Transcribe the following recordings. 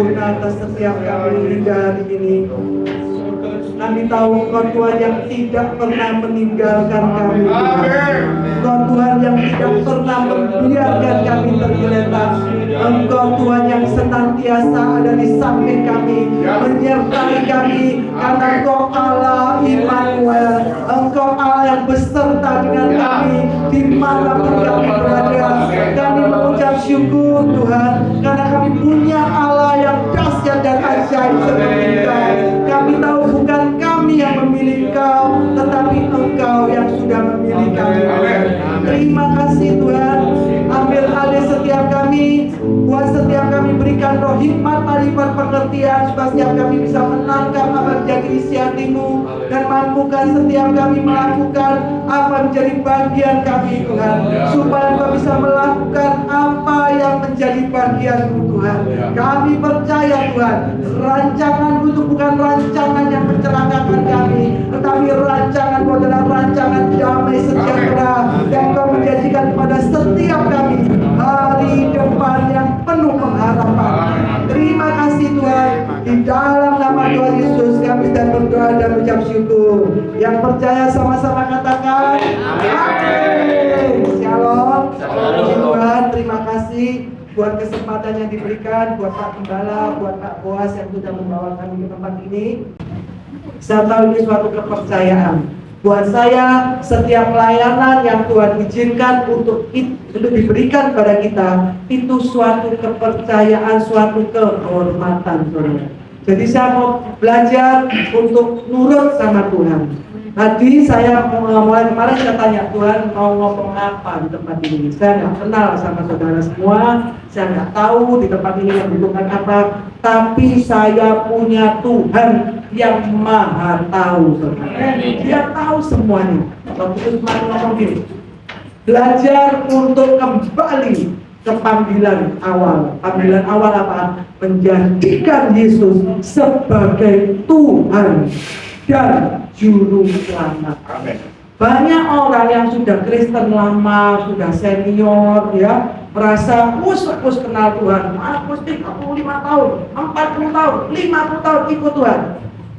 Tuhan atas setiap kami hingga hari ini. Kami tahu Engkau Tuhan yang tidak pernah meninggalkan kami, Tuhan. Engkau Tuhan yang tidak pernah membiarkan kami tergeletak. Engkau Tuhan yang senantiasa ada di samping kami, menyertai kami, karena Engkau Allah Immanuel. Engkau Allah yang beserta dengan kami dimanapun kami berada. Kami mengucap syukur Tuhan, karena kami punya Allah yang dahsyat dan ajaib seperti Engkau. Kami tahu bukan kami yang memilih Kau, tetapi Engkau yang sudah memilih kami. Terima kasih Tuhan. Ambil alih setiap kami, buat setiap kami berikan roh hikmat, marifat, pengertian, supaya setiap kami bisa menangkap apa menjadi isi hati-Mu, dan mampukan setiap kami melakukan apa menjadi bagian kami Tuhan, supaya Engkau bisa melakukan apa yang menjadi bagian-Mu Tuhan. Kami percaya Tuhan, rancangan-Mu itu bukan rancangan yang mencelakakan kami, tetapi rancangan-Mu adalah rancangan damai sejahtera yang Kau menjanjikan kepada setiap kami hari depan yang penuh pengharapan. Terima kasih Tuhan. Di dalam nama Tuhan Yesus kami sedang berdoa dan mengucap syukur. Yang percaya sama-sama katakan amin. Shalom. Tuhan, terima kasih buat kesempatan yang diberikan, buat Pak Gembala, buat Pak Boas yang sudah membawa kami ke tempat ini. Saya tahu ini suatu kepercayaan. Buat saya, setiap pelayanan yang Tuhan izinkan untuk diberikan kepada kita, itu suatu kepercayaan, suatu kehormatan, saudara. Jadi saya mau belajar untuk nurut sama Tuhan. Tadi saya mulai kemarin saya tanya, Tuhan mau ngomong apa di tempat ini? Saya nggak kenal sama saudara semua, saya nggak tahu di tempat ini yang dibutuhkan apa. Tapi saya punya Tuhan yang maha tahu, saudara. Dia tahu semuanya. Waktu itu kemarin ngomong gini, belajar untuk kembali ke panggilan awal. Panggilan awal apa? Menjadikan Yesus sebagai Tuhan dan Juru Selamat. Amin. Banyak orang yang sudah Kristen lama, sudah senior, ya, merasa us kenal Tuhan. Aku 35 tahun, 40 tahun, 50 tahun ikut Tuhan.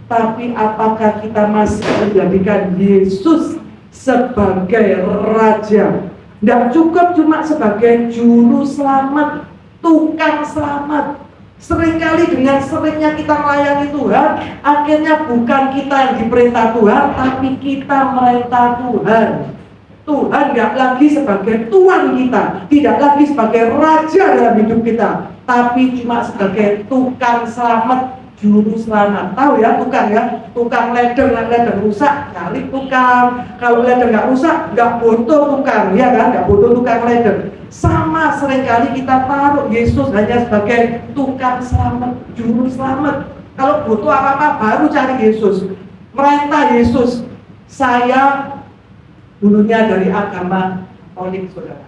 Tapi apakah kita masih menjadikan Yesus sebagai Raja? Tidak cukup cuma sebagai Juru Selamat, tukang selamat. Seringkali dengan seringnya kita melayani Tuhan, akhirnya bukan kita yang diperintah Tuhan, tapi kita merintah Tuhan. Tuhan gak lagi sebagai Tuhan kita, tidak lagi sebagai Raja dalam hidup kita, tapi cuma sebagai tukang selamat, Juru Selamat. Tahu ya, tukang ledeng rusak, cari tukang. Kalau ledeng gak rusak, gak butuh tukang, ya kan? Gak butuh tukang ledeng. Sama seringkali kita taruh Yesus hanya sebagai tukang selamat, Juru Selamat. Kalau butuh apa-apa baru cari Yesus, merintah Yesus. Saya dulunya dari agama Katolik, saudara.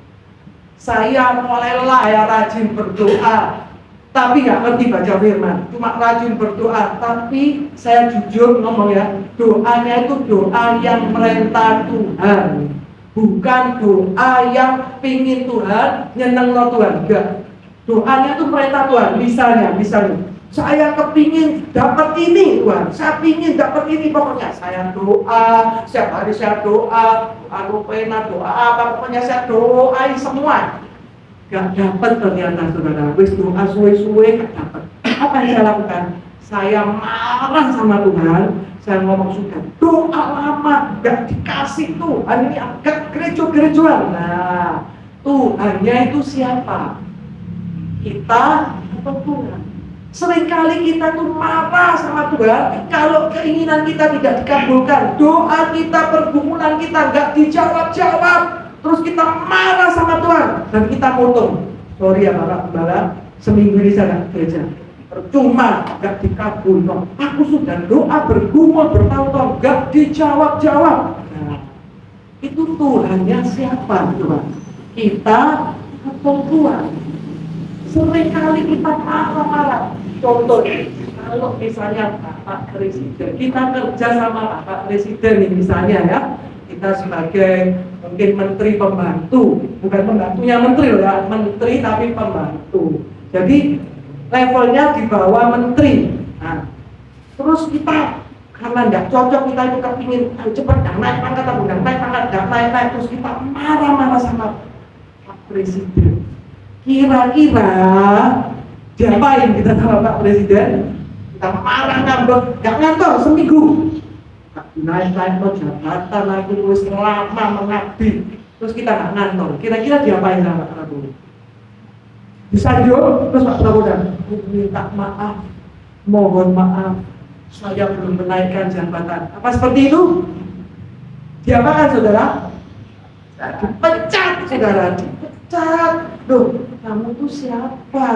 Saya mulailah ya rajin berdoa, tapi nggak ngerti baca firman, cuma rajin berdoa. Tapi saya jujur ngomong ya, doanya itu doa yang merintah Tuhan, bukan doa yang pingin Tuhan, nyeneng no Tuhan. Enggak, doanya itu perintah Tuhan. Misalnya saya kepingin dapat ini Tuhan, saya pingin dapat ini, pokoknya saya doa, setiap hari saya doa, pena doa apa, pokoknya saya doain semua. Gak dapat ternyata, saudara. Wis doa suwe-suwe gak dapat. Apa yang saya lakukan? Saya marah sama Tuhan. Saya ngomong sudah doa lama gak dikasih Tuhan, ini agak gereja-gerejaan. Nah, Tuhannya itu siapa? Kita atau Tuhan? Seringkali kita tuh marah sama Tuhan kalau keinginan kita tidak dikabulkan, doa kita, pergumulan kita gak dijawab-jawab. Terus kita marah sama Tuhan dan kita potong. Sorry ya Pak Gembala, seminggu ini saya gak gereja, percuma, gak dikabul. Aku sudah doa bergumul bertahun-tahun gak dijawab-jawab. Nah, itu Tuhannya siapa Tuhan? Kita atau Tuhan? Seringkali kita marah-marah. Contoh, kalau misalnya Bapak Presiden, kita kerja sama Bapak Presiden ini misalnya ya, kita sebagai mungkin menteri pembantu, bukan pembantunya menteri loh ya, menteri tapi pembantu. Jadi levelnya di bawah menteri. Nah, terus kita karena tidak cocok, kita itu kepingin cepat naik pangkat, naik pangkat, naik, terus kita marah-marah sama Pak Presiden. Kira-kira diapain kita sama Pak Presiden? Kita marah ngambek, gak ngantor seminggu. Naik jabatan lagi, terus lama mengabdi, terus kita gak ngantor. Kira-kira diapain sama Pak Prabowo? Disanjung, terus Pak Prabowo minta maaf, mohon maaf, saya belum menaikkan jabatan. Apa seperti itu? Diapakan saudara? Dipecat saudara, dipecat. Loh, kamu tuh siapa?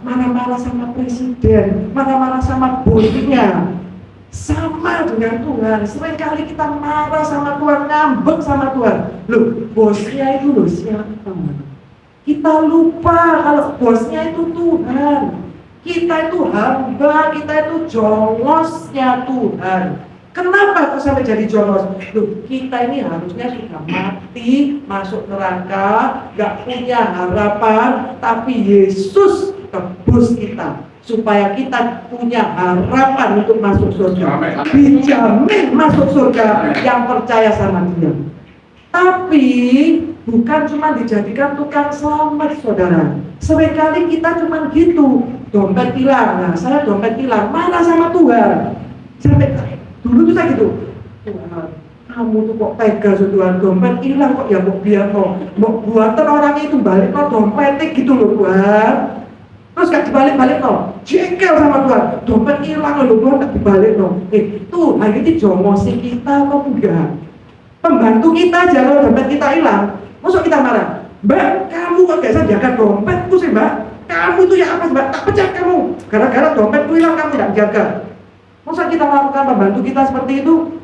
Marah-marah sama presiden, marah-marah sama bosnya. Sama dengan Tuhan. Seringkali kita marah sama Tuhan, ngambek sama Tuhan. Loh, bosnya itu loh siapa? Kita lupa kalau bosnya itu Tuhan. Kita itu hamba, kita itu jongosnya Tuhan. Kenapa kok sampai jadi jongos? Loh, kita ini harusnya sudah mati, masuk neraka, gak punya harapan, tapi Yesus tebus kita supaya kita punya harapan untuk masuk surga. Dijamin masuk surga yang percaya sama Dia. Tapi bukan cuma dijadikan tukang selamat, saudara. Seringkali kita cuma gitu, dompet hilang. Nah, saya dompet hilang, marah sama Tuhan. Sampai dulu tuh saya gitu, Tuhan, kamu tuh kok tega Tuhan, dompet hilang kok ya mau biar mau buatan orangnya itu balik no dompetnya gitu loh Tuhan. Terus gak dibalik-balik no, jengkel sama Tuhan, dompet hilang loh Tuhan, gak dibalik no. Tuhan ini jomosi kita kok enggak? Pembantu kita aja kalau dompet kita hilang, masuk kita marah, Mbak, kamu kok biasa jaga dompetku sih Mbak? Kamu tuh ya apa Mbak? Tak pecat kamu, gara-gara dompetku hilang kamu tidak jaga. Masa kita lakukan pembantu kita seperti itu?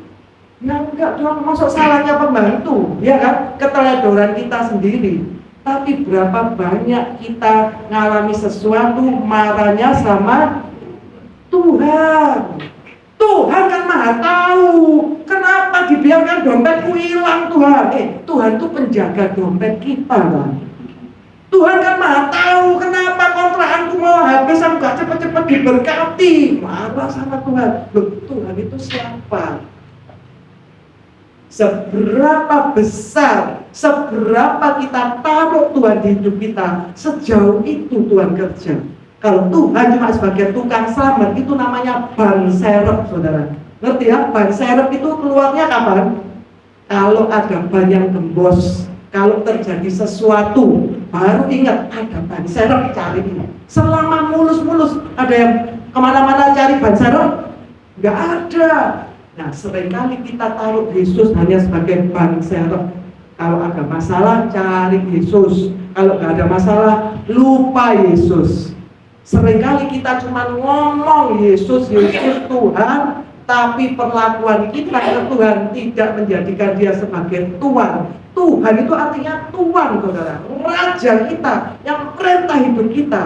Ya enggak, Tuhan, masuk salahnya pembantu, ya kan? Keteledoran kita sendiri. Tapi berapa banyak kita ngalami sesuatu marahnya sama Tuhan. Tuhan kan maha tahu. Kenapa dibiarkan dompetku hilang Tuhan? Tuhan tuh penjaga dompet kita kan? Tuhan kan maha tahu. Kenapa kontrakanku mau habis, aku gak cepet-cepet diberkati? Marah sama Tuhan. Loh, Tuhan itu siapa? Seberapa besar, seberapa kita taruh Tuhan di hidup kita, sejauh itu Tuhan kerja. Kalau Tuhan cuma sebagai tukang selamat, itu namanya ban serep, saudara. Ngerti ya? Ban serep itu keluarnya kapan? Kalau ada ban yang gembos, kalau terjadi sesuatu, baru ingat ada ban serep, cari ini. Selama mulus-mulus, ada yang kemana-mana cari ban serep? Nggak ada. Nah, seringkali kita taruh Yesus hanya sebagai ban serep. Kalau ada masalah, cari Yesus. Kalau nggak ada masalah, lupa Yesus. Seringkali kita cuma ngomong Yesus, Yesus Tuhan, tapi perlakuan kita ke Tuhan tidak menjadikan Dia sebagai Tuhan. Tuhan itu artinya Tuhan, saudara, Raja kita yang perintah hidup kita.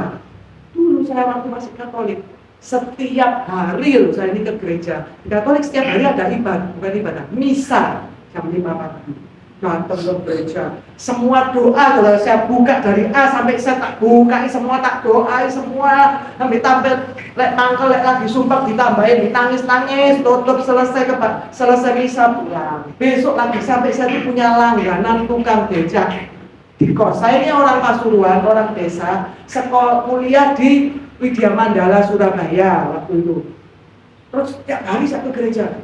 Dulu saya waktu masih Katolik, setiap hari saya ini ke gereja. Di Katolik setiap hari ada ibadah, bukan ibadah, misa jam 5 pagi. Datang ke gereja, semua doa, saudara, saya buka dari A sampai Z, tak bukai semua, tak doai semua, sampai tampil, lek mangkel, lek lagi sumpah ditambahin, nangis-nangis, tutup, selesai misa pulang. Besok lagi sampai saya punya langganan tukang becak di kos. Saya ini orang Pasuruan, orang desa, sekolah kuliah di Widya Mandala Surabaya waktu itu. Terus tiap hari saya ke gereja,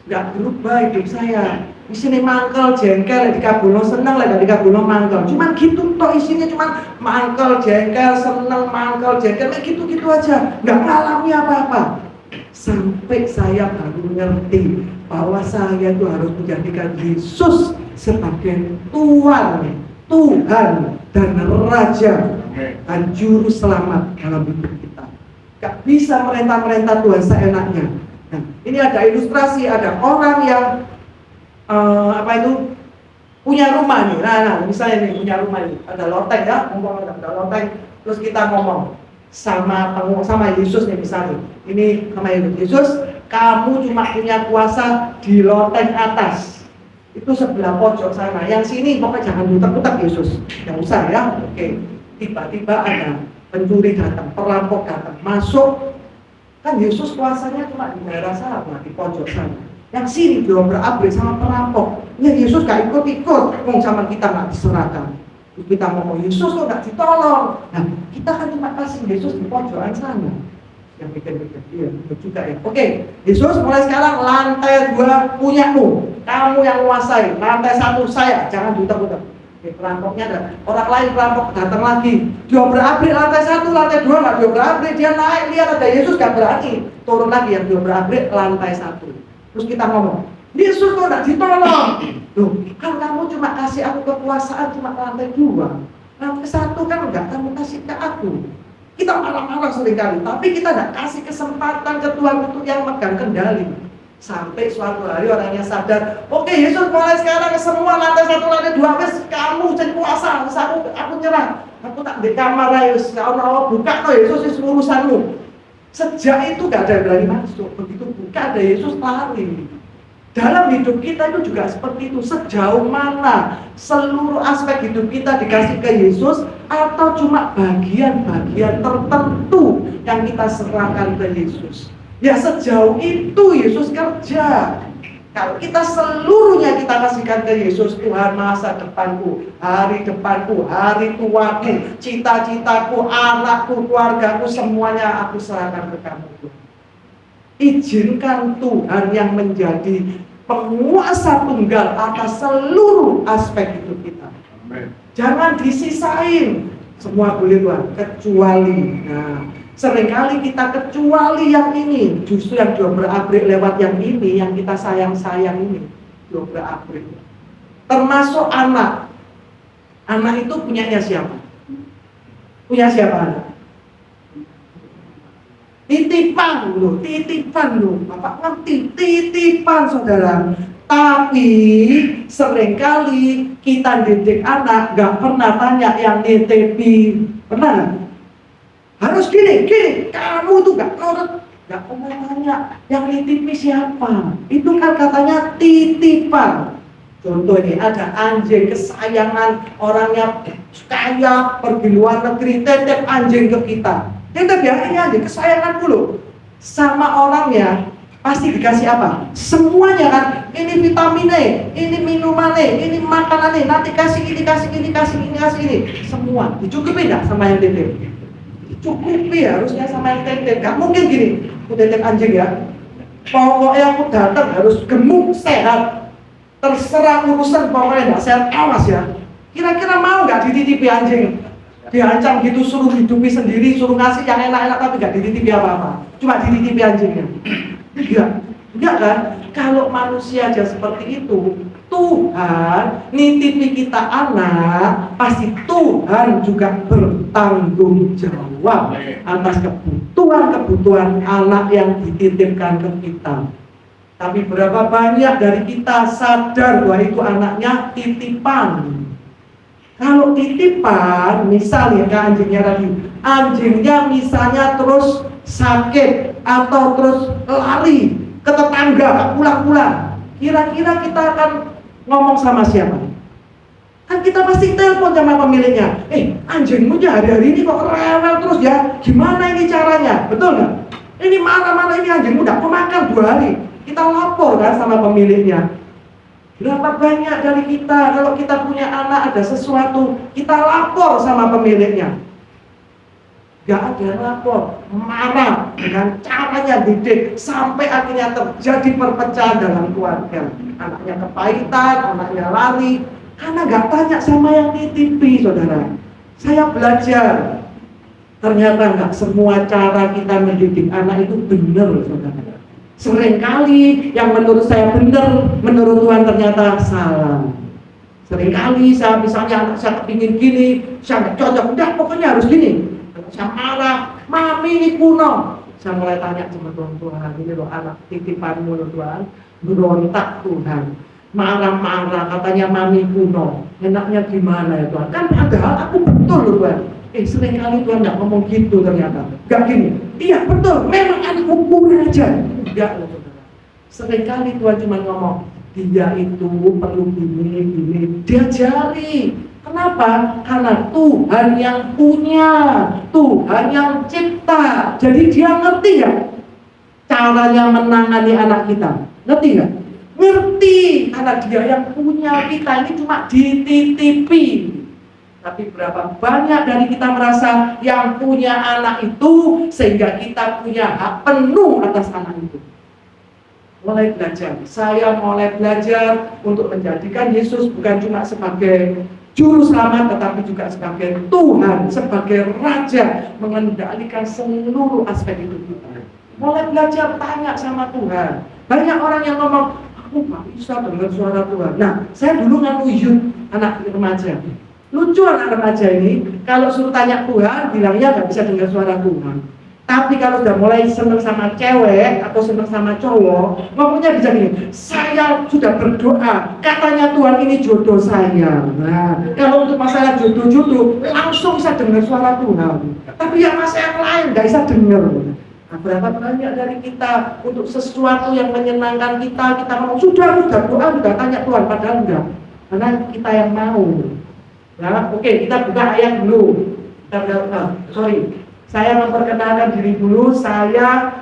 nggak berubah hidup saya. Di sini mangkel, jengkel, di Kabulo seneng, di Kabulo mangkel. Cuman gitu toh isinya, cuman mangkel, jengkel, seneng, mangkel, jengkel, gitu-gitu aja. Nggak ngalami apa-apa. Sampai saya baru ngerti bahwa saya itu harus menjadikan Yesus sebagai Tuhan, dan Raja dan Juru Selamat dalam hidup kita. Gak bisa merintah-merintah Tuhan seenaknya. Nah, ini ada ilustrasi, ada orang yang punya rumah nih. Nah, misalnya nih punya rumah ini, ada loteng ya, ada loteng, terus kita ngomong sama Yesus nih misalnya. Ini sama Yesus, kamu cuma punya kuasa di loteng atas. Itu sebelah pojok sana. Yang sini pokoknya jangan putar-putar Yesus. Enggak usah ya. Oke. Tiba-tiba ada pencuri datang, perampok datang, masuk. Kan Yesus kuasanya cuma di daerah sana, di pojok sana. Yang sini diobrak-abrik sama perampok. Ya Yesus gak ikut-ikut, sama kita gak diserahkan. Kita ngomong Yesus kok gak ditolong. Nah, kita kan cuma kasih Yesus di pojokan sana. Yang pikir-pikir, iya, betul juga ya. Oke, Yesus mulai sekarang lantai 2 punyamu, kamu yang menguasai. Lantai 1 saya, jangan diutak-utak. Perampoknya ada orang lain, perampok datang lagi, diobrak-abrik lantai 1, lantai 2 nggak diobrak-abrik, dia naik lihat ada Yesus gak berani, turun lagi yang diobrak-abrik lantai 1. Terus kita ngomong, Yesus kok gak ditolong? Loh, kan kamu cuma kasih aku kekuasaan cuma lantai 2, lantai 1 kan nggak kamu kasih ke aku. Kita marah-marah seringkali, tapi kita nggak kasih kesempatan ke Tuhan untuk yang megang kendali. Sampai suatu hari orangnya sadar, oke Yesus mulai sekarang semua lantai 1, lantai 2 wes kamu jadi kuasa, aku nyerah, aku tak di kamar Yesus, kalau buka no Yesus itu urusanmu. Sejak itu gak ada yang berani masuk, begitu buka ada Yesus lari. Dalam hidup kita itu juga seperti itu. Sejauh mana seluruh aspek hidup kita dikasih ke Yesus, atau cuma bagian-bagian tertentu yang kita serahkan ke Yesus. Ya sejauh itu Yesus kerja. Kalau kita seluruhnya kita kasihkan ke Yesus, Tuhan masa depanku, hari depanku, hari tuaku, cita-citaku, anakku, keluargaku, semuanya aku serahkan ke kamu. Izinkan Tuhan yang menjadi penguasa tunggal atas seluruh aspek hidup kita. Amen. Jangan disisain. Semua boleh Tuhan, kecuali. Nah, seringkali kita kecuali yang ini, justru yang diobrak-abrik lewat yang ini, yang kita sayang-sayang ini, diobrak-abrik. Termasuk anak. Anak itu punyanya siapa? Punya siapa anak? Titipan loh, Bapak ngerti, titipan saudara. Tapi seringkali kita didik anak gak pernah tanya yang nitipi. Pernah gak? Harus gini, kamu tuh gak nurut, gak pernah tanya yang nitipi siapa. Itu kan katanya titipan. Contoh ini, ada anjing kesayangan, orangnya kaya, pergi luar negeri, titip anjing ke kita. Kita biarnya aja, kesayangan dulu. Sama orangnya pasti dikasih apa? Semuanya kan. Ini vitaminnya, ini minumannya, ini makanannya. Nanti kasih ini. Semua dicukupi enggak sama yang titip? Dicukupi harusnya sama yang titip. Gak mungkin gini, aku titip anjing ya, pokoknya aku datang harus gemuk, sehat. Terserah urusan, pokoknya enggak sehat, awas ya. Kira-kira mau nggak dititipi anjing? Diancam gitu, suruh hidupi sendiri, suruh ngasih yang enak-enak tapi gak dititipi apa-apa, cuma dititipi anjingnya. Enggak kan? Kalau manusia aja seperti itu, Tuhan nitipi kita anak, pasti Tuhan juga bertanggung jawab atas kebutuhan anak yang dititipkan ke kita. Tapi berapa banyak dari kita sadar bahwa itu anaknya titipan? Kalau titipan, misalnya ke anjingnya tadi, anjingnya misalnya terus sakit atau terus lari ke tetangga, pulang-pulang, kira-kira kita akan ngomong sama siapa? Kan kita pasti telepon sama pemiliknya, anjingmu hari-hari ini kok rewel terus ya, gimana ini caranya? Betul nggak? Ini mana-mana ini anjingmu udah mau makan 2 hari. Kita lapor kan sama pemiliknya. Berapa banyak dari kita, kalau kita punya anak ada sesuatu, kita lapor sama pemiliknya. Gak ada lapor, marah dengan caranya didik, sampai akhirnya terjadi perpecahan dalam keluarga. Anaknya kepahitan, anaknya lari, karena gak tanya sama yang nitipi, saudara. Saya belajar, ternyata gak semua cara kita mendidik anak itu benar, saudara. Seringkali yang menurut saya benar, menurut Tuhan ternyata salah. Seringkali saya misalnya anak saya kepingin gini, saya nggak cocok, udah pokoknya harus gini. Saya marah, mami ini kuno. Saya mulai tanya sama Tuhan, ini loh anak titipanmu loh Tuhan, berontak Tuhan, marah-marah katanya mami kuno. Enaknya gimana ya Tuhan? Kan padahal aku betul loh Tuhan. Seringkali Tuhan nggak ngomong gitu ternyata. Nggak gini, iya betul, memang anakku kurang aja. Enggak loh saudara. Seringkali Tuhan cuma ngomong, dia itu perlu gini, diajari. Kenapa? Karena Tuhan yang punya, Tuhan yang cipta. Jadi dia ngerti ya caranya menangani anak kita. Ngerti nggak? Ngerti, karena dia yang punya, kita ini cuma dititipi. Tapi berapa banyak dari kita merasa yang punya anak itu, sehingga kita punya hak penuh atas anak itu. Mulai belajar, saya mulai belajar untuk menjadikan Yesus bukan cuma sebagai Juru Selamat, tetapi juga sebagai Tuhan, sebagai Raja, mengendalikan seluruh aspek hidup kita. Mulai belajar tanya sama Tuhan. Banyak orang yang ngomong, aku gak bisa dengar suara Tuhan. Nah, saya dulu nganuyut anak remaja. Lucu anak remaja ini, kalau suruh tanya Tuhan, bilangnya gak bisa dengar suara Tuhan. Tapi kalau sudah mulai seneng sama cewek atau seneng sama cowok, ngomongnya bisa gini, saya sudah berdoa, katanya Tuhan ini jodoh saya. Nah, kalau untuk masalah jodoh-jodoh, langsung bisa dengar suara Tuhan. Tapi yang masalah yang lain gak bisa dengar. Nah, berapa banyak dari kita untuk sesuatu yang menyenangkan kita ngomong, sudah doa, sudah tanya Tuhan, padahal enggak. Karena kita yang mau. Nah, oke, kita buka ayat dulu. Saya memperkenalkan diri dulu. Saya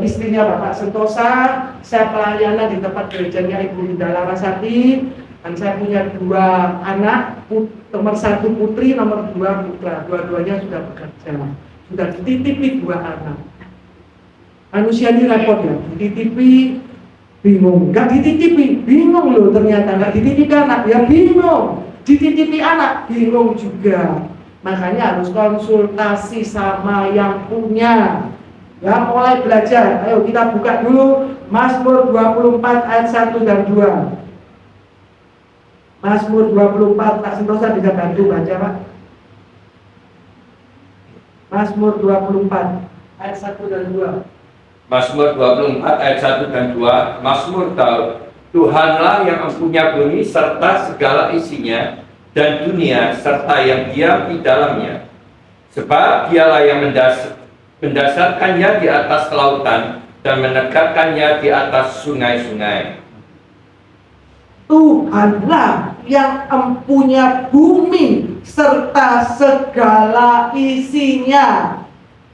istrinya Bapak Sentosa. Saya pelayanan di tempat gerejanya Ibu Linda Larasati. Dan saya punya 2 anak, nomor 1 putri, nomor 2 putra. Dua-duanya sudah bekerja. Sudah dititipi 2 anak. Manusia ini repot ya, dititipi bingung, nggak dititipi bingung loh ternyata, nggak dititipi anak ya bingung, dititipi anak bingung juga. Makanya harus konsultasi sama yang punya. Ya, mulai belajar. Ayo kita buka dulu Mazmur 24 ayat 1 dan 2. Mazmur 24, Pak Sentosa bisa bantu baca, Pak. Mazmur 24 ayat 1 dan 2. Mazmur 24 ayat 1 dan 2. Mazmur Daud. Tuhanlah yang mempunyai bumi serta segala isinya, dan dunia serta yang diam di dalamnya. Sebab dialah yang mendasarkannya di atas lautan dan menegakkannya di atas sungai-sungai. Tuhanlah yang mempunyai bumi serta segala isinya.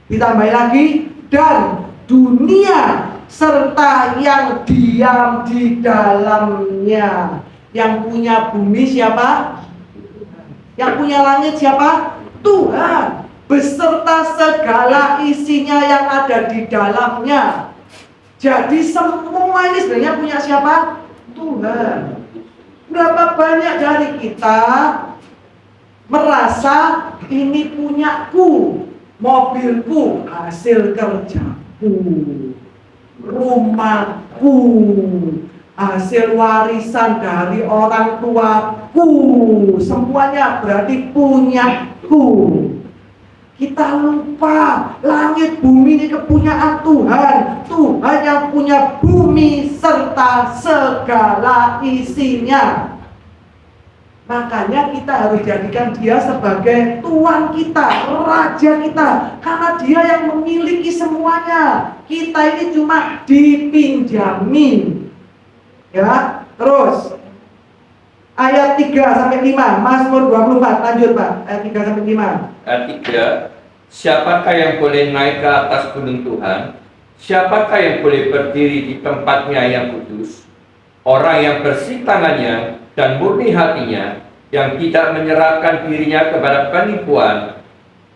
Ditambah lagi, dan dunia serta yang diam di dalamnya. Yang punya bumi siapa? Yang punya langit siapa? Tuhan, beserta segala isinya yang ada di dalamnya. Jadi semua ini sebenarnya punya siapa? Tuhan. Berapa banyak dari kita merasa ini punyaku, mobilku, hasil kerjaku, rumahku, hasil warisan dari orang tuaku, semuanya berarti punyaku. Kita lupa langit bumi ini kepunyaan Tuhan. Tuhan yang punya bumi serta segala isinya. Makanya kita harus jadikan dia sebagai Tuhan kita, Raja kita, karena dia yang memiliki semuanya. Kita ini cuma dipinjami. Ya, terus ayat 3-5, Mazmur 24, lanjut Pak, ayat 3-5. Ayat 3, siapakah yang boleh naik ke atas gunung Tuhan? Siapakah yang boleh berdiri di tempatnya yang kudus? Orang yang bersih tangannya dan murni hatinya, yang tidak menyerahkan dirinya kepada penipuan,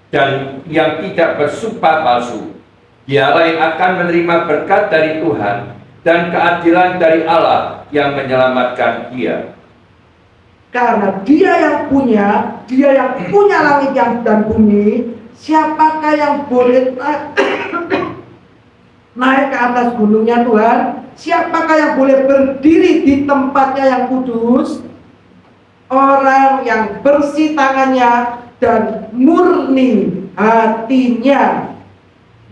dan yang tidak bersumpah palsu. Dialah yang akan menerima berkat dari Tuhan dan keadilan dari Allah yang menyelamatkan dia. Karena dia yang punya langit dan bumi, siapakah yang boleh naik ke atas gunungnya Tuhan? Siapakah yang boleh berdiri di tempatnya yang kudus? Orang yang bersih tangannya dan murni hatinya.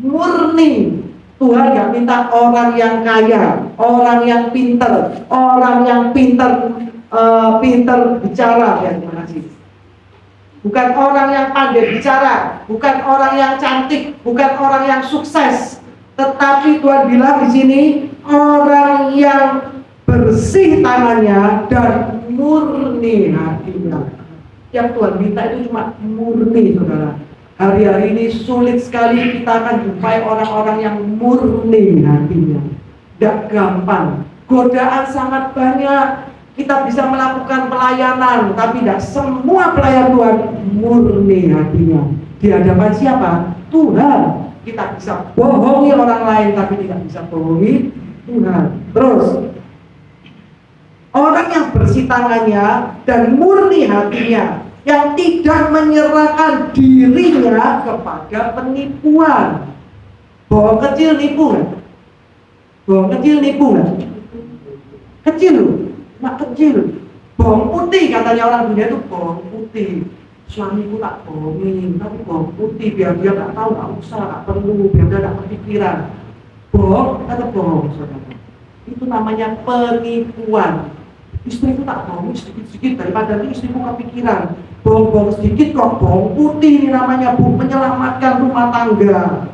Murni. Tuhan gak minta orang yang kaya, orang yang pintar, pintar bicara, ya terima kasih. Bukan orang yang pandai bicara, bukan orang yang cantik, bukan orang yang sukses, tetapi Tuhan bilang di sini orang yang bersih tangannya dan murni hatinya. Yang Tuhan minta itu cuma murni, saudara. Hari-hari ini sulit sekali kita akan jumpai orang-orang yang murni hatinya. Tidak gampang. Godaan sangat banyak. Kita bisa melakukan pelayanan, tapi tidak semua pelayan Tuhan murni hatinya. Di hadapan siapa? Tuhan. Kita bisa bohongi orang lain, tapi tidak bisa bohongi Tuhan. Terus, orang yang bersih tangannya dan murni hatinya, yang tidak menyerahkan dirinya kepada penipuan. Bohong kecil nipu nggak? Bohong kecil nipu nggak? Kecil loh, mak kecil. Bohong putih katanya orang dunia itu bohong putih. Suamiku tak bohongin, tapi bohong putih biar dia nggak tahu, nggak usah, nggak perlu, biar dia nggak kepikiran. Bohong atau bohong, saudara? Itu namanya penipuan. Istriku tak bohong sedikit-sedikit daripada istriku kepikiran. Bohong-bohong sedikit kok bohong putih, ini namanya Bu, menyelamatkan rumah tangga.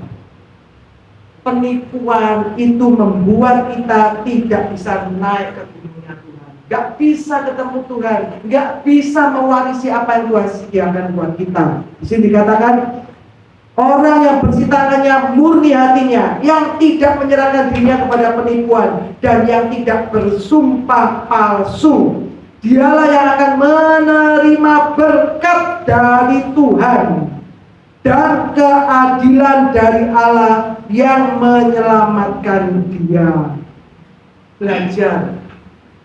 Penipuan itu membuat kita tidak bisa naik ke dunia Tuhan, gak bisa ketemu Tuhan, gak bisa mewarisi apa yang Tuhan sediakan buat kita. Di sini dikatakan orang yang bersih tangannya, murni hatinya, yang tidak menyerahkan dirinya kepada penipuan, dan yang tidak bersumpah palsu, dialah yang akan menerima berkat dari Tuhan dan keadilan dari Allah yang menyelamatkan dia. Belajar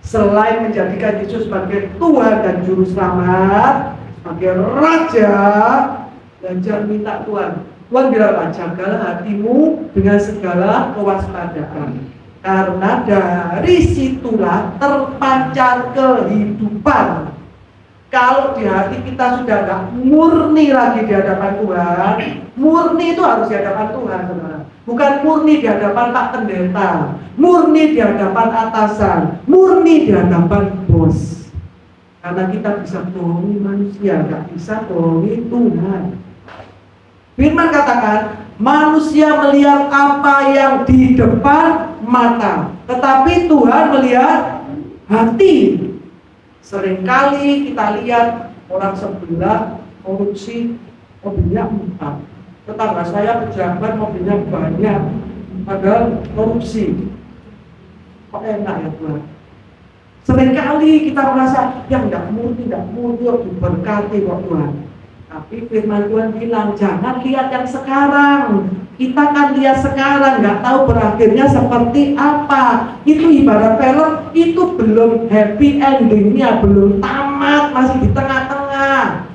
selain menjadikan Yesus sebagai Tuhan dan Juru Selamat, sebagai Raja, belajar minta Tuhan. Tuhan bilang, jagalah hatimu dengan segala kewaspadaan, karena dari situlah terpancar kehidupan. Kalau di hati kita sudah gak murni lagi di hadapan Tuhan, murni itu harus di hadapan Tuhan, saudara. Bukan murni di hadapan Pak Pendeta, murni di hadapan atasan, murni di hadapan bos. Karena kita bisa bohongi manusia, gak bisa bohongi Tuhan. Firman katakan, manusia melihat apa yang di depan mata, tetapi Tuhan melihat hati. Seringkali kita lihat orang sebelah korupsi, mobilnya 4. Tetangga saya pejabat, mobilnya banyak, padahal korupsi. Kok enak ya Tuhan? Seringkali kita merasa yang tidak murni diberkati kok Tuhan. Tapi firman Tuhan bilang, jangan lihat yang sekarang. Kita kan lihat sekarang, nggak tahu berakhirnya seperti apa. Itu ibarat film, itu belum happy endingnya, belum tamat, masih di tengah-tengah.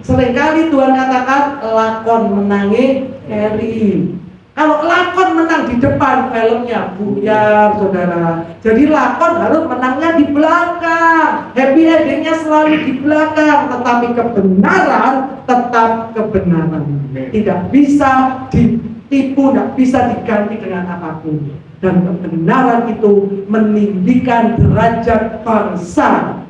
Seringkali Tuhan katakan, lakon menangi Harry. Kalau lakon menang di depan, filmnya buyar, saudara. Jadi lakon harus menangnya di belakang, happy endingnya selalu di belakang. Tetapi kebenaran tetap kebenaran, tidak bisa ditipu, tidak bisa diganti dengan apapun. Dan kebenaran itu meninggikan derajat bangsa.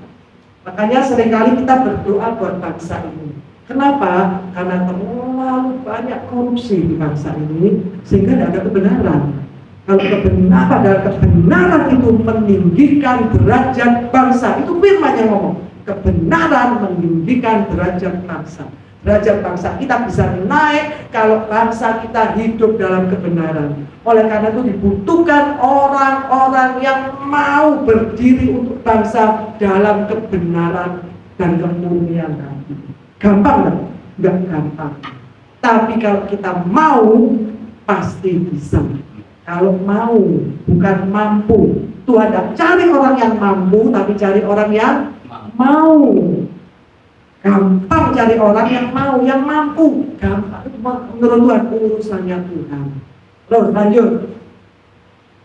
Makanya seringkali kita berdoa buat bangsa ini. Kenapa? Karena terlalu banyak korupsi di bangsa ini, sehingga tidak ada kebenaran. Kalau kebenaran dan kebenaran itu meninggikan derajat bangsa, itu firman yang ngomong. Kebenaran meninggikan derajat bangsa. Derajat bangsa kita bisa naik kalau bangsa kita hidup dalam kebenaran. Oleh karena itu dibutuhkan orang-orang yang mau berdiri untuk bangsa dalam kebenaran dan kemurnian hati. Gampang nggak? Nggak gampang. Tapi kalau kita mau, pasti bisa. Kalau mau, bukan mampu. Tuhan tidak cari orang yang mampu, tapi cari orang yang mau. Gampang cari orang yang mau, yang mampu. Gampang. Menurut Tuhan, urusannya Tuhan. Terus lanjut.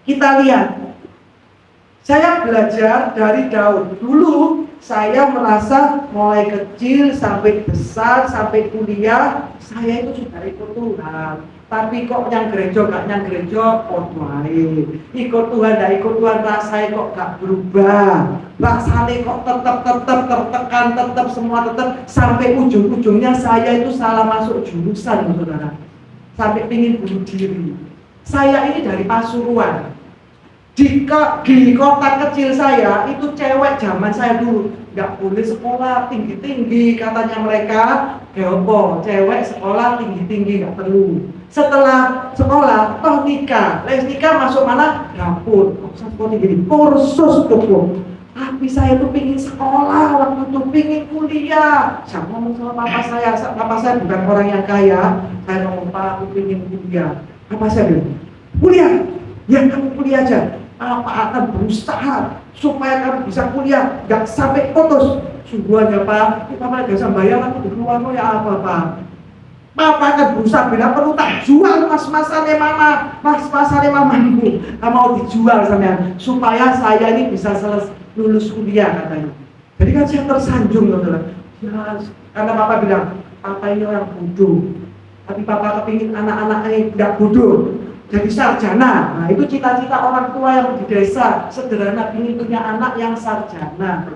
Kita lihat. Saya belajar dari Daud. Dulu saya merasa mulai kecil sampai besar, sampai kuliah, saya itu sudah ikut Tuhan. Tapi kok yang gereja gak yang gereja, kok ikut Tuhan, gak ikut Tuhan, rasanya kok gak berubah. Rasanya kok tetap tertekan, tetap semua tetap. Sampai ujung-ujungnya saya itu salah masuk jurusan, saudara. Sampai ingin bunuh diri. Saya ini dari Pasuruan. Di kota kecil saya itu cewek zaman saya dulu nggak boleh sekolah tinggi-tinggi, katanya mereka geopo cewek sekolah tinggi-tinggi nggak perlu. Setelah sekolah toh nikah, nikah masuk mana? Dapur. Sekolah tinggi kursus cukup. Tapi saya tuh pingin sekolah, waktu itu pingin kuliah. Saya ngomong sama papa saya bukan orang yang kaya. Saya ngomong, Pak, aku pingin kuliah. Papa saya bilang, kuliah? Ya kamu kuliah aja. Papa akan berusaha supaya kamu bisa kuliah, gak sampai putus. Sungguhnya Pak, Papa gak bisa bayar aku di luar ya apa Pak? Papa akan berusaha, bila perlu tak jual mas-masannya mama, mas-masannya mamaku. Gak mau dijual sampean supaya saya ini bisa lulus kuliah katanya. Jadi kan saya tersanjung saudara. Ya, karena Papa bilang, Papa ini orang bodoh, tapi Papa kepingin anak-anaknya tidak bodoh, jadi sarjana. Nah itu cita-cita orang tua yang di desa sederhana, ingin punya anak yang sarjana.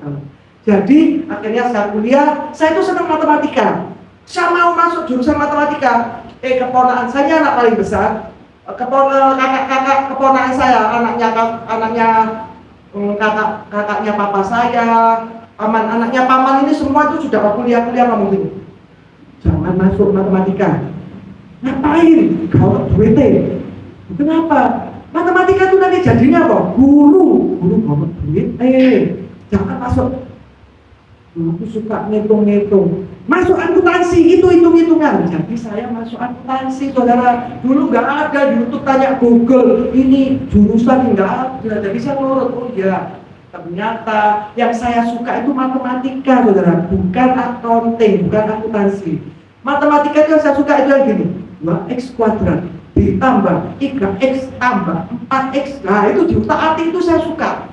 Jadi akhirnya saya kuliah, saya itu senang matematika. Saya mau masuk jurusan matematika. Keponakan saya anak paling besar, keponakan saya, kakaknya papa saya, anaknya paman ini semua itu sudah kuliah ngomong gini, jangan masuk matematika. Ngapain? Kalau duitnya. Kenapa? Matematika itu nanti jadinya apa? Guru mau duit. Jangan masuk. Aku suka ngitung-ngitung. Masuk akuntansi, itu hitung-hitungan. Jadi saya masuk akuntansi, saudara. Dulu nggak ada di YouTube, tanya Google. Ini jurusan nggak ada. Jadi saya nurut. Oh ya, ternyata yang saya suka itu matematika, saudara. Bukan accounting, bukan akuntansi. Matematika itu yang saya suka itu yang gini. 2x kuadrat ditambah 3x tambah 4x. Nah itu diutak-atik, itu saya suka.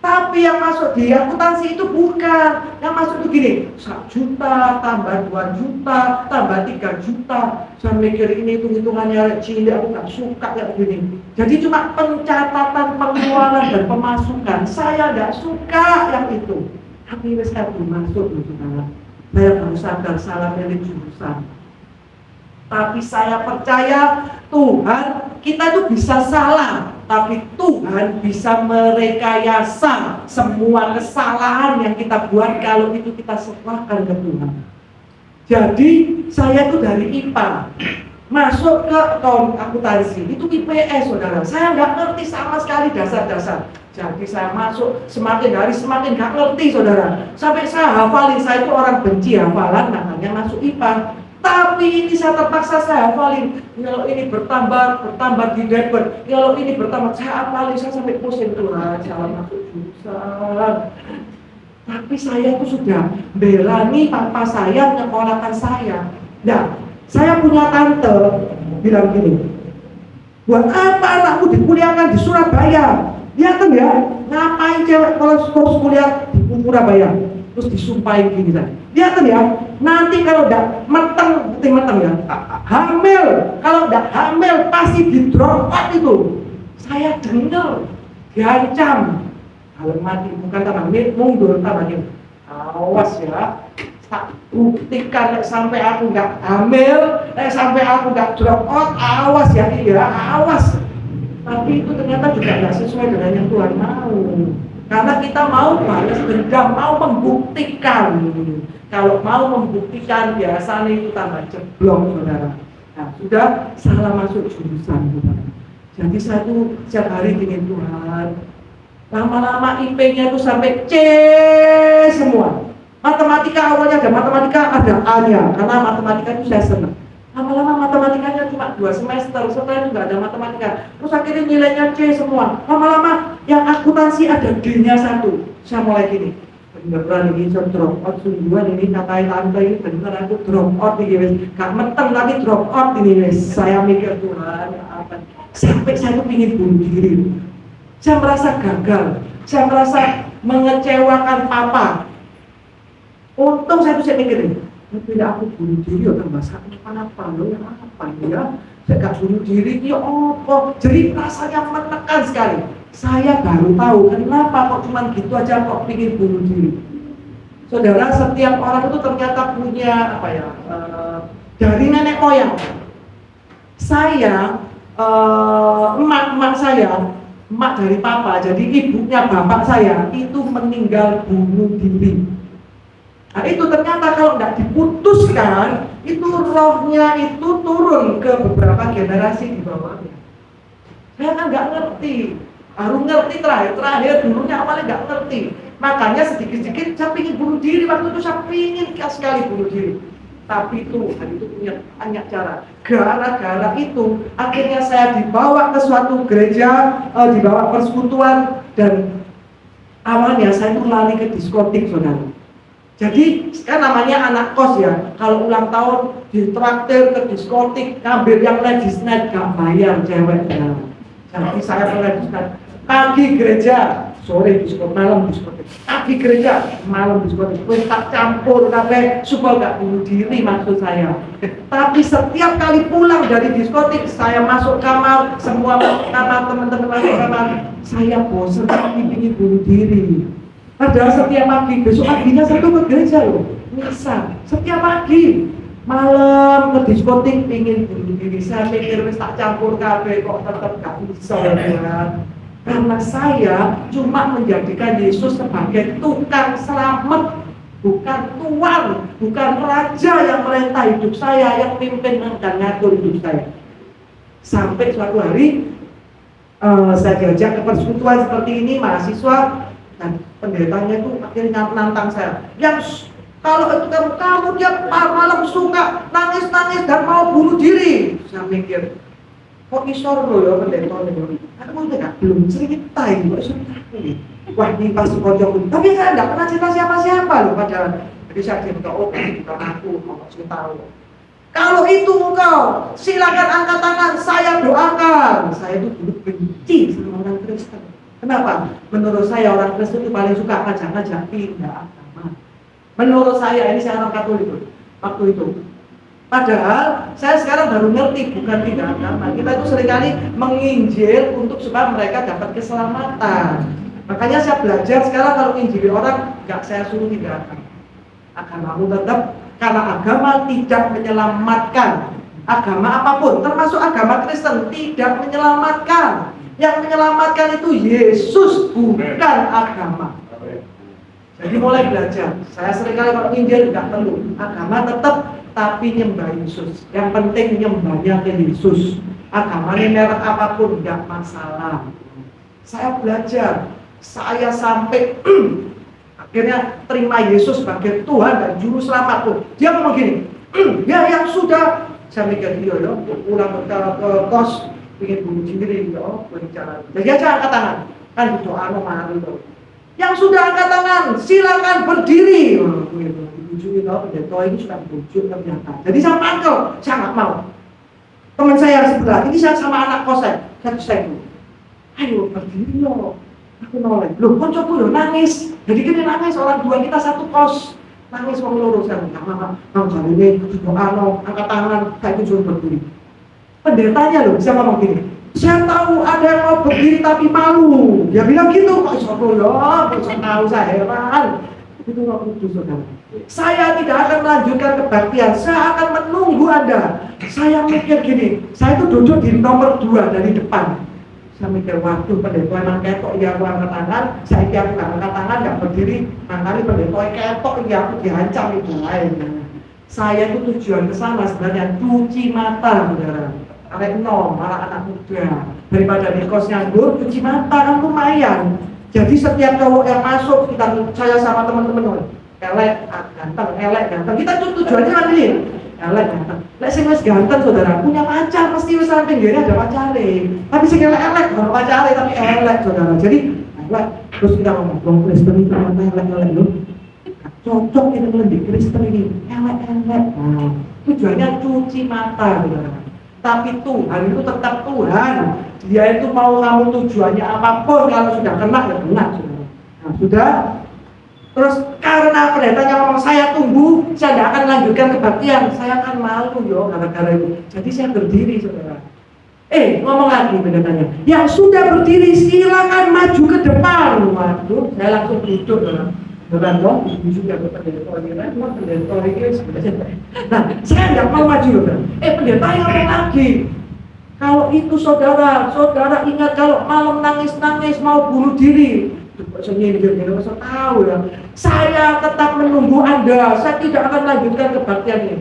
Tapi yang masuk di akuntansi itu bukan. Yang masuk itu gini, 1 juta tambah 2 juta tambah 3 juta. Saya mikir ini hitung-hitungannya cilik, aku gak suka kayak begini. Jadi cuma pencatatan pengeluaran dan pemasukan. Saya gak suka yang itu. Tapi saya belum masuk loh saudara. Saya baru sadar salah milih jurusan. Tapi saya percaya Tuhan, kita itu bisa salah, tapi Tuhan bisa merekayasa semua kesalahan yang kita buat kalau itu kita serahkan ke Tuhan. Jadi saya itu dari IPA masuk ke akuntansi, itu IPS saudara. Saya nggak ngerti sama sekali dasar-dasar. Jadi saya masuk semakin hari semakin nggak ngerti saudara. Sampai saya hafalin, saya itu orang benci hafalan, makanya masuk IPA. Tapi ini saya terpaksa saya hafalin. Kalau ini bertambah di debit. Kalau ini bertambah, saya hafalin, saya sampai pusing Tuhan, jangan masuk jurusan. Tapi saya itu sudah belani papa saya nyekolahkan saya. Nah, saya punya tante bilang gini, buat apa anakku dikuliahkan di Surabaya? Lihat ya, ngapain cewek kalau kuliah di Surabaya? Terus disumpahin gini tadi. Lihat ya, nanti kalau udah meteng ya, hamil, kalau udah hamil pasti di drop out itu. Saya dengar, diancam. Kalau mati bukan tambah mundur tambah gini. Awas ya, tak buktikan sampai aku nggak hamil, sampai aku nggak drop out, awas ya, awas. Tapi itu ternyata juga nggak sesuai dengan yang Tuhan mau. Karena kita mau balas dendam, mau membuktikan. Kalau mau membuktikan biasanya itu tambah jeblok saudara. Nah sudah salah masuk jurusan saudara. Jadi saya tuh setiap hari ingin Tuhan. Lama-lama IP-nya itu sampai C semua. Matematika awalnya ada matematika, ada A-nya. Karena matematika itu saya senang. Lama-lama matematikanya cuma 2 semester, setelah itu nggak ada matematika. Terus akhirnya nilainya C semua. Lama-lama yang akuntansi ada D-nya 1. Saya mulai gini, beneran ini saya drop out sungguhan ini, katain tante ini bener aku drop out ini wes. Gak meteng tapi drop out ini wes. Saya mikir Tuhan apa? Sampai saya tuh pingin bunuh diri. Saya merasa gagal. Saya merasa mengecewakan papa. Untung saya tuh mikirin, tidak aku bunuh diri ya tambah sakit apa lo yang apa ya, saya gak bunuh diri ya apa. Jadi rasanya menekan sekali. Saya baru tahu kenapa kok cuma gitu aja kok pingin bunuh diri. Saudara, setiap orang itu ternyata punya apa ya, dari nenek moyang. Saya emak saya emak dari papa, jadi ibunya bapak saya itu meninggal bunuh diri. Nah itu ternyata kalau tidak diputuskan, itu rohnya itu turun ke beberapa generasi di bawahnya. Saya kan nggak ngerti, baru ngerti terakhir dulunya awalnya nggak ngerti. Makanya sedikit-sedikit saya ingin bunuh diri, waktu itu saya ingin sekali bunuh diri. Tapi Tuhan itu punya banyak cara. Gara-gara itu akhirnya saya dibawa ke suatu gereja, dibawa persekutuan, dan awalnya saya itu lari ke diskotik, saudara. Jadi kan namanya anak kos ya, kalau ulang tahun ditraktir ke diskotik, ngambil yang ladies night gak bayar ceweknya. Jadi saya ke ladies night, pagi gereja, sore diskotik, malam diskotik. Pagi gereja, malam diskotik. Wes tak campur kabeh supaya gak bunuh diri maksud saya. Tapi setiap kali pulang dari diskotik, saya masuk kamar, semua masuk kamar, teman-teman masuk kamar, saya bosan ingin bunuh diri. Padahal setiap pagi, besok paginya saya tuh ke gereja loh, misa. Setiap pagi, malam ke diskotik pingin bunuh diri. Saya mikir wis tak campur kabeh kok tetap gak bisa ya. Karena saya cuma menjadikan Yesus sebagai tukang selamat, bukan tuan, bukan raja yang merintah hidup saya, yang pimpin dan ngatur hidup saya. Sampai suatu hari saya diajak ke persekutuan seperti ini, mahasiswa. Dan pendetanya itu akhirnya nantang saya. Yang kalau itu kamu tiap malam suka nangis-nangis dan mau bunuh diri. Saya mikir, kok isor lo ya pendeta ini? Aku udah belum cerita ini, kok cerita ini. Wah ini pasti kocok. Tapi saya tidak pernah cerita siapa-siapa loh padahal. Jadi saya cerita, oh bukan aku, mau cerita lo. Kalau itu engkau, silakan angkat tangan, saya doakan. Saya itu dulu benci sama orang Kristen. Kenapa? Menurut saya orang Kristen itu paling suka ngajak-ngajak pindah agama. Menurut saya, ini saya orang Katolik waktu itu. Padahal saya sekarang baru ngerti bukan pindah agama. Kita itu seringkali menginjil untuk supaya mereka dapat keselamatan. Makanya saya belajar sekarang kalau menginjili orang, nggak saya suruh pindah agama. Agamamu tetap, karena agama tidak menyelamatkan. Agama apapun, termasuk agama Kristen, tidak menyelamatkan. Yang menyelamatkan itu Yesus, bukan agama. Jadi mulai belajar. Saya seringkali kalau injil nggak perlu agama tetap, tapi nyembah Yesus. Yang penting nyembahnya ke Yesus. Agamanya merek apapun nggak masalah. Saya belajar. Saya sampai akhirnya terima Yesus sebagai Tuhan dan Juru Selamatku. Dia ngomong gini, ya yang sudah. Saya mikir dia ya, pulang ke kos. Ingin bunuh diri, ya, berbicara. Jadi aja angkat tangan, kan doa nomor itu. Yang sudah angkat tangan, silakan berdiri. Dibujukin, pendeta ini sudah bujuk ternyata. Jadi saya pangkel, saya nggak mau. Teman saya sebelah, ini saya sama anak kos saya dulu. Ayo berdiri loh, aku noleh. Loh, koncoku loh nangis. Jadi kita nangis, orang dua kita satu kos. Nangis mau lurus kan, nggak mau cari ini, doa angkat tangan, saya itu suruh berdiri. Pendetanya loh bisa ngomong gini, saya tahu ada yang mau berdiri tapi malu. Dia bilang gitu, kok iso ya, kok tahu saya heran. Itu nggak kudus saudara. Saya tidak akan melanjutkan kebaktian, saya akan menunggu Anda. Saya mikir gini, saya itu duduk di nomor 2 dari depan. Saya mikir, waduh pendeta emang ketok ya aku angkat tangan, saya kira aku nggak angkat tangan, nggak berdiri, makanya pendeta ketok ya aku dihancam itu lainnya. Saya itu tujuan ke sana sebenarnya cuci mata saudara. Arek nom, malah anak muda daripada di kos nganggur, cuci mata kan lumayan. Jadi setiap cowok yang masuk, kita saya sama teman-teman elek, ganteng. Kita tuh tujuannya kan ini, elek, ganteng. Lek sing wis ganteng saudara, punya pacar pasti wis sampe pinggirnya ada pacare. Tapi sing elek baru pacare tapi elek saudara. Jadi elek terus kita ngomong, wong Kristen itu elek lho. Cocok kita di Kristen ini, elek. Nah, tujuannya cuci mata saudara. Tapi Tuhan itu tetap Tuhan. Dia itu mau kamu tujuannya apapun, kalau sudah kena ya kena saudara. Nah sudah. Terus karena pendetanya ngomong saya tunggu, saya tidak akan lanjutkan kebaktian, saya akan malu yo gara-gara itu. Jadi saya berdiri saudara. Ngomong lagi pendetanya, yang sudah berdiri silakan maju ke depan. Waduh, saya langsung duduk saudara. Benar dong, ibu juga pendeta ini, pendeta ini sebenarnya. Nah, saya nggak mau maju loh. Pendeta yang ngomong lagi, Kalau itu saudara ingat kalau malam nangis-nangis mau bunuh diri, saya tahu ya. Saya tetap menunggu Anda. Saya tidak akan lanjutkan kebaktian ini.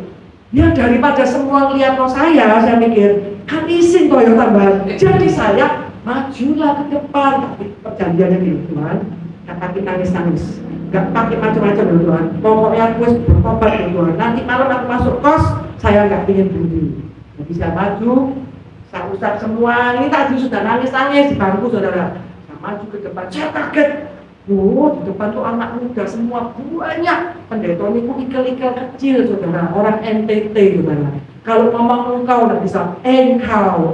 Ya daripada semua lihat saya mikir kan isin toh yang tambahan. Jadi saya majulah ke depan. Tapi perjanjiannya gini, Tuhan, nggak pakai nangis-nangis, nggak pakai macam-macam ya Tuhan. Pokoknya aku bertobat ya Tuhan. Nanti malam aku masuk kos, saya nggak ingin bunuh diri. Jadi saya maju. Saya usap semua, ini tadi sudah nangis-nangis di bangku saudara. Saya maju ke depan, saya kaget. Oh, di depan tuh anak muda semua banyak. Pendeta ini ikel-ikel kecil saudara, orang NTT saudara. Kalau ngomong engkau nggak bisa, engkau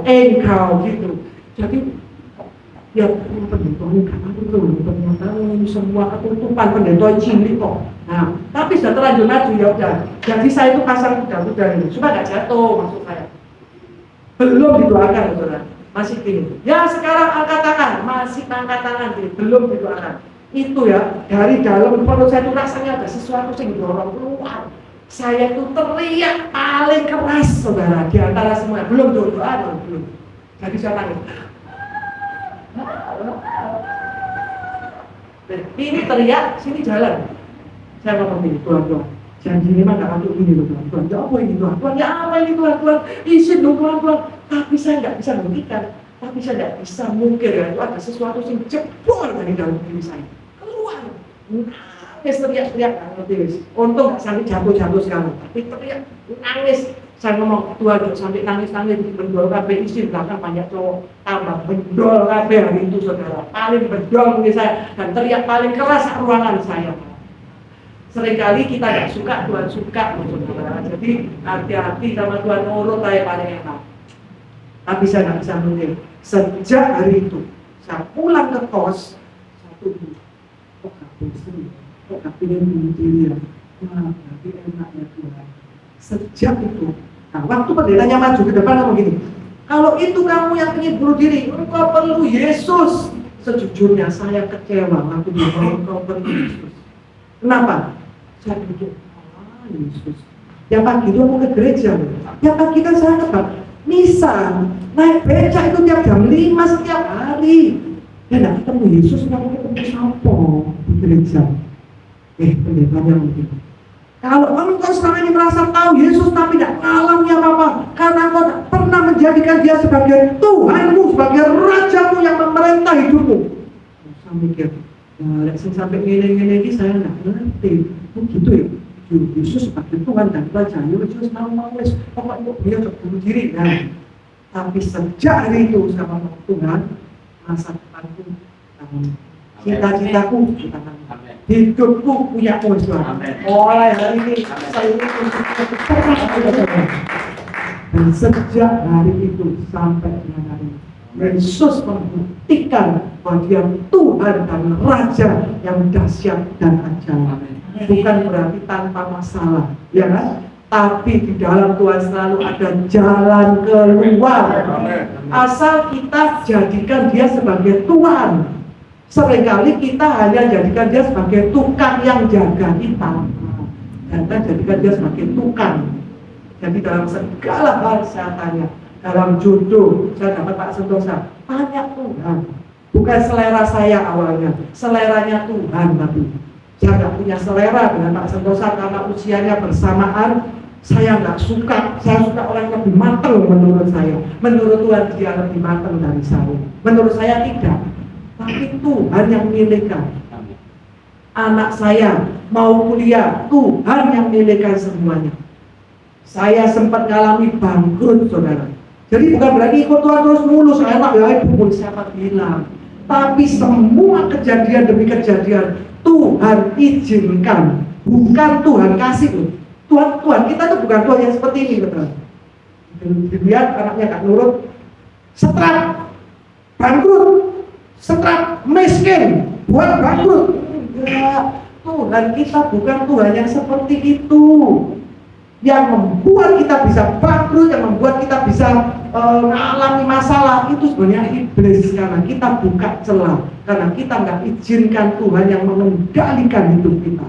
gitu. Jadi ya pendeta ini gak tahu ternyata ini semua ketutupan pendeta cilik kok. Nah, tapi sudah terlanjur maju ya udah. Jadi saya itu pasang kuda-kuda ini supaya nggak jatuh maksud saya. Belum didoakan saudara, masih gini. Ya sekarang angkat tangan, masih angkat tangan gini, belum didoakan. Itu ya dari dalam perut saya itu rasanya ada sesuatu yang dorong keluar. Saya itu teriak paling keras saudara di antara semua. Belum doa, belum. Jadi saya nangis. Ini teriak, sini jalan. Saya ngomong gini, Tuhan. Janji ini mah gak untuk ini loh Tuhan. Ya apa ini Tuhan? Tuhan ya apa ini Tuhan? Izin dong Tuhan. Tapi saya nggak bisa menghentikan. Tapi saya nggak bisa mungkir ya. Itu ada sesuatu yang jebol dari dalam diri saya. Keluar. Nangis teriak-teriak. Untung nggak sampai jatuh-jatuh sekali. Tapi teriak, nangis. Saya ngomong Tuhan sampai nangis-nangis. Bendol kabeh isi belakang banyak cowok. Tambah bendol kabeh hari itu saudara. Paling bendol mungkin saya. Dan teriak paling keras ruangan saya. Seringkali kita nggak suka, Tuhan suka, saudara. Jadi hati-hati sama Tuhan, nurut aja paling enak. Tapi saya nggak bisa mungkin. Sejak hari itu, saya pulang ke kos, saya tunggu. Kok nggak bosan? Kok nggak pengen bunuh diri ya? Wah, berarti enak ya Tuhan. Sejak itu, nah waktu pendetanya maju ke depan apa gini? Kalau itu kamu yang ingin bunuh diri, engkau perlu Yesus. Sejujurnya saya kecewa waktu dia bilang engkau perlu Yesus. Kenapa? Saya duduk, Yesus. Yang pagi itu mau ke gereja. Yang pagi kan saya kebak misa, naik beca itu tiap jam 5 setiap hari. Ya nggak ketemu Yesus, nggak ketemu siapa di gereja. Pendetanya mungkin. Kalau engkau selama ini merasa tahu Yesus tapi tidak mengalami apa-apa, karena engkau tak pernah menjadikan dia sebagai Tuhanmu, sebagai Rajamu yang memerintah hidupmu. Saya mikir, nah, sampai ngene-ngene ini saya nggak ngerti. Gitu ya, Yesus sebagai Tuhan dan Raja. Yesus mau wes, pokoknya dia bunuh diri. Nah, tapi sejak hari itu sama Tuhan, masa depanku, cita-citaku, hidupku punya Tuhan. Mulai hari ini saya ini dan sejak hari itu sampai dengan hari ini, Yesus membuktikan bahwa dia Tuhan dan Raja yang dahsyat dan ajaib. Bukan berarti tanpa masalah, ya kan? Tapi di dalam Tuhan selalu ada jalan keluar. Asal kita jadikan dia sebagai Tuhan. Seringkali kita hanya jadikan dia sebagai tukang yang jaga kita. Jangan jadikan dia sebagai tukang. Jadi dalam segala hal saya tanya. Dalam jodoh, saya dapat Pak Sentosa, tanya Tuhan. Bukan selera saya awalnya, seleranya Tuhan. Tapi saya nggak punya selera dengan Pak Sentosa karena usianya bersamaan. Saya nggak suka, saya suka orang yang lebih matang menurut saya. Menurut Tuhan dia lebih matang dari saya. Menurut saya tidak. Tapi Tuhan yang milihkan. Anak saya mau kuliah, Tuhan yang milihkan semuanya. Saya sempat mengalami bangkrut, saudara. Jadi bukan berarti ikut Tuhan terus mulus, enak ya ibu, siapa bilang. Tapi semua kejadian demi kejadian Tuhan izinkan, bukan Tuhan kasih loh. Tuhan kita tuh bukan Tuhan yang seperti ini, betul. Dilihat anaknya gak nurut, setrap, bangkrut, setrap, miskin, buat bangkrut. Enggak, Tuhan kita bukan Tuhan yang seperti itu. Yang membuat kita bisa bangkrut, yang membuat kita bisa mengalami masalah itu sebenarnya iblis, karena kita buka celah, karena kita nggak izinkan Tuhan yang mengendalikan hidup kita.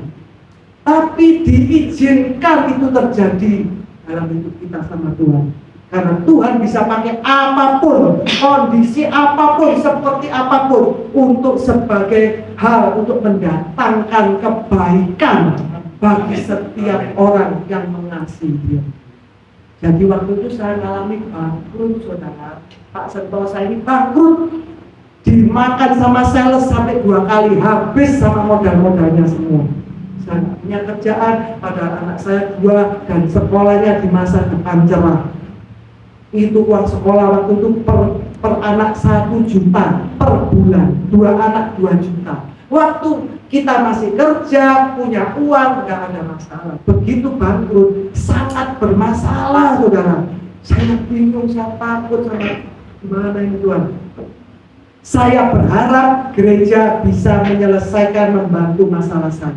Tapi diizinkan itu terjadi dalam hidup kita sama Tuhan. Karena Tuhan bisa pakai apapun, kondisi apapun, seperti apapun, untuk sebagai hal untuk mendatangkan kebaikan bagi setiap orang yang mengasihi Dia. Jadi waktu itu saya mengalami bangkrut, saudara. Pak Sentosa ini bangkrut, dimakan sama sales sampai 2 kali, habis sama modal-modalnya semua. Saya nggak punya kerjaan, padahal anak saya 2 dan sekolahnya di masa depan cerah. Itu uang sekolah waktu itu per anak 1 juta per bulan, 2 anak 2 juta. Waktu kita masih kerja, punya uang, nggak ada masalah. Begitu bangkrut, sangat bermasalah, saudara. Saya bingung, saya takut, saya gimana ini Tuhan. Saya berharap gereja bisa menyelesaikan, membantu masalah saya.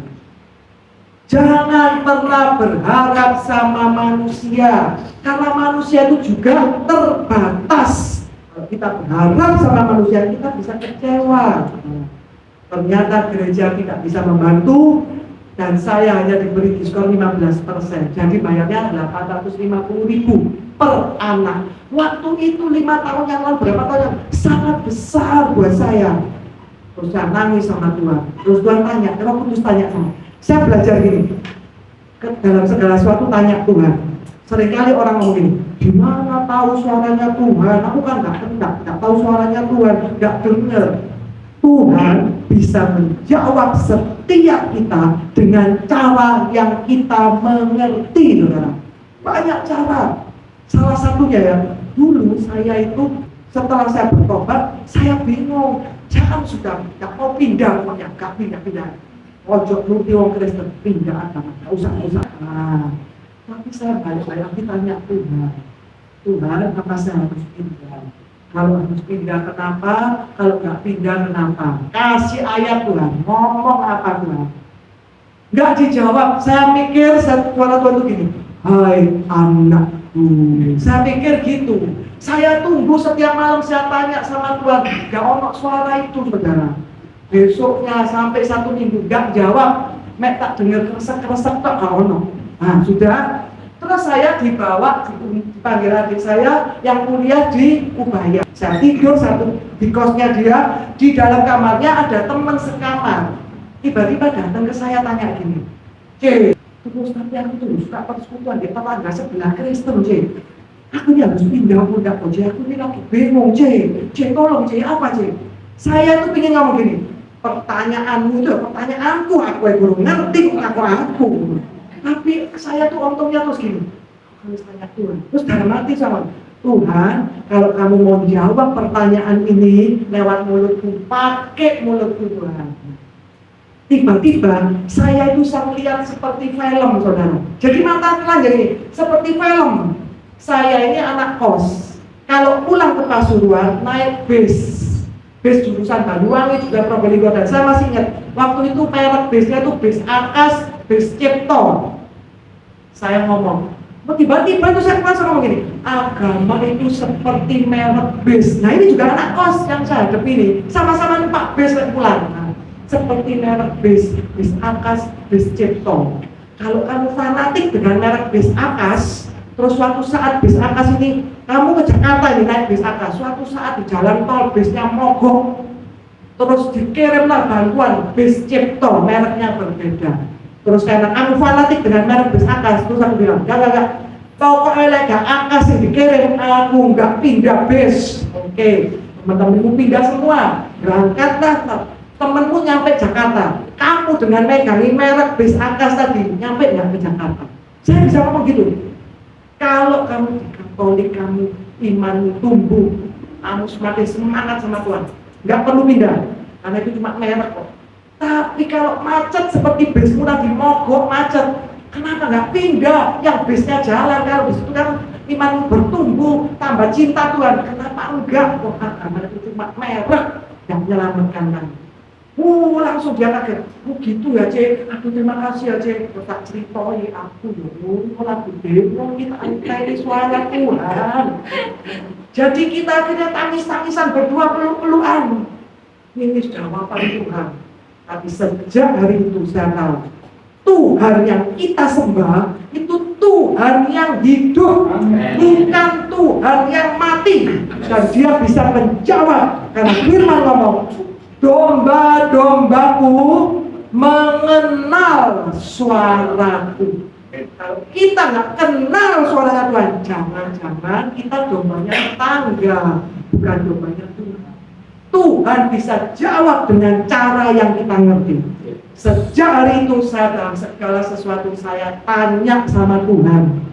Jangan pernah berharap sama manusia, karena manusia itu juga terbatas. Kalau kita berharap sama manusia, kita bisa kecewa. Ternyata gereja tidak bisa membantu, dan saya hanya diberi diskon 15%. Jadi bayarnya 850.000 per anak. Waktu itu 5 tahun yang lalu, berapa tahun yang sangat besar buat saya. Terus saya nangis sama Tuhan. Terus Tuhan tanya, Roh Kudus tanya sama saya, belajar gini, dalam segala sesuatu tanya Tuhan. Seringkali orang ngomong gini, gimana tahu suaranya Tuhan? Aku kan nggak tahu suaranya Tuhan, nggak dengar. Tuhan bisa menjawab setiap kita dengan cara yang kita mengerti, saudara. Banyak cara. Salah satunya ya, dulu saya itu setelah saya bertobat, saya bingung. Saya kan sudah nggak mau pindah, pokoknya nggak pindah. Ojo nuti wong Kristen pindah agama, nggak usah. Tapi saya balik-balik lagi tanya Tuhan, apa saya harus pindah? Kalau harus pindah kenapa? Kalau nggak pindah kenapa? Kasih ayat Tuhan, ngomong apa Tuhan? Nggak dijawab. Saya mikir, suara Tuhan itu gini, hai anakku. Saya pikir gitu. Saya tunggu setiap malam, saya tanya sama Tuhan, nggak ono suara itu, saudara. Besoknya sampai 1 minggu nggak jawab, mek tak dengar kresek-kresek tak ono. Nah sudah, terus saya dibawa, dipanggil adik saya yang kuliah di Ubaya. Saya tidur di kosnya dia, di dalam kamarnya ada teman sekamar. Tiba-tiba datang ke saya tanya gini, C, terus tapi aku tuh suka persekutuan di tetangga sebelah Kristen, C. Aku ini harus pindah pundak, C. Aku ini lagi bingung, C. Tolong, C, apa, C? Saya tuh pengen ngomong gini, pertanyaanmu itu pertanyaanku, aku yang belum ngerti aku. Tapi saya tuh untungnya terus gini, harus tanya Tuhan. Terus dalam hati sama Tuhan, kalau kamu mau jawab pertanyaan ini lewat mulutku, pakai mulutku Tuhan. Tiba-tiba saya itu saya lihat seperti film, saudara. Jadi mata telanjang ini seperti film. Saya ini anak kos. Kalau pulang ke Pasuruan naik bis jurusan Banyuwangi juga Probolinggo, dan saya masih ingat waktu itu merek bisnya itu bis Akas, bis Cipto. Saya ngomong, tiba-tiba itu saya langsung ngomong gini, agama itu seperti merek bis. Nah ini juga anak kos yang saya hadapi ini, sama-sama numpak bis pulang. Nah, seperti merek bis Akas, bis Cipto. Kalau kamu fanatik dengan merek bis Akas, terus suatu saat bis Akas ini, kamu ke Jakarta ini naik bis Akas, suatu saat di jalan tol bisnya mogok, terus dikirimlah bantuan bis Cipto, mereknya berbeda. Terus karena kamu fanatik dengan merek bis Akas, terus aku bilang, enggak, pokoknya lega Akas yang dikirim, aku nggak pindah bis. Oke, teman-temanmu pindah semua, berangkatlah, temenmu nyampe Jakarta, kamu dengan megangi merek bis Akas tadi, nyampe nggak ke Jakarta? Saya bisa ngomong gitu. Kalau kamu di Katolik, kamu imanmu tumbuh, kamu semakin semangat sama Tuhan, nggak perlu pindah, karena itu cuma merek kok. Tapi kalau macet seperti bismu tadi mogok macet, kenapa nggak pindah? Yang bisnya jalan, kalau bis itu kan imanmu bertumbuh, tambah cinta Tuhan. Kenapa enggak? Kok agama itu cuma merek yang menyelamatkan kamu. Langsung dia kaget. Gitu ya, Cek. Aduh, terima kasih ya, Cek. Terus tak ceritain aku ya. Lagi demo kita ini suara Tuhan. Jadi kita akhirnya tangis-tangisan, berdua peluk-pelukan. Ini jawaban Tuhan. Tapi sejak hari itu saya tahu Tuhan yang kita sembah itu Tuhan Tuhan yang hidup, bukan Tuhan yang mati. Dan dia bisa menjawab, karena firman ngomong, domba-dombaku mengenal suaraku. Kalau kita nggak kenal suara Tuhan, jangan-jangan kita dombanya tetangga, bukan dombanya Tuhan. Tuhan bisa jawab dengan cara yang kita ngerti. Sejak hari itu saya dalam segala sesuatu saya tanya sama Tuhan.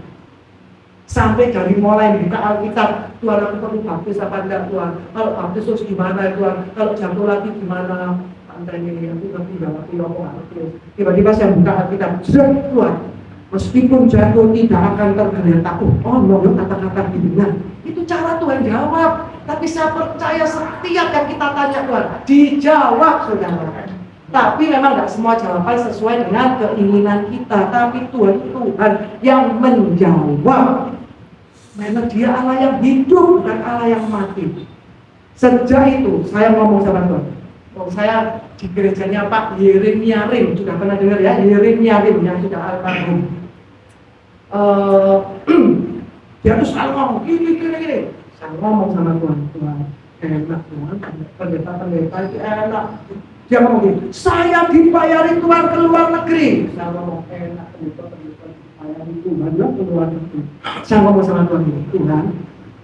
Sampai dari mulai buka Alkitab, Tuhan aku perlu baptis apa enggak Tuhan? Kalau baptis terus gimana Tuhan? Kalau jatuh lagi gimana? Antara aku ngerti bahwa tiba-tiba saya buka Alkitab, Tuhan, meskipun jatuh tidak akan tergeletak. Oh, no, kata-kata gitu. Nah, itu cara Tuhan jawab. Tapi saya percaya setiap yang kita tanya Tuhan dijawab, saudara. Tapi memang tidak semua jawaban sesuai dengan keinginan kita. Tapi Tuhan yang menjawab. Memang dia Allah yang hidup, bukan Allah yang mati. Sejak itu saya ngomong sama Tuhan. Saya di gerejanya Pak Yeremia Rim, sudah pernah dengar ya, Yeremia Rim yang sudah almarhum. Dia tuh selalu ngomong gini. Saya ngomong sama Tuhan, enak Tuhan, pendeta itu enak. Dia ngomong gini, saya dibayari Tuhan ke luar negeri. Saya ngomong enak, pendeta dibayari Tuhan ke luar negeri. Saya ngomong sama Tuhan gini, Tuhan,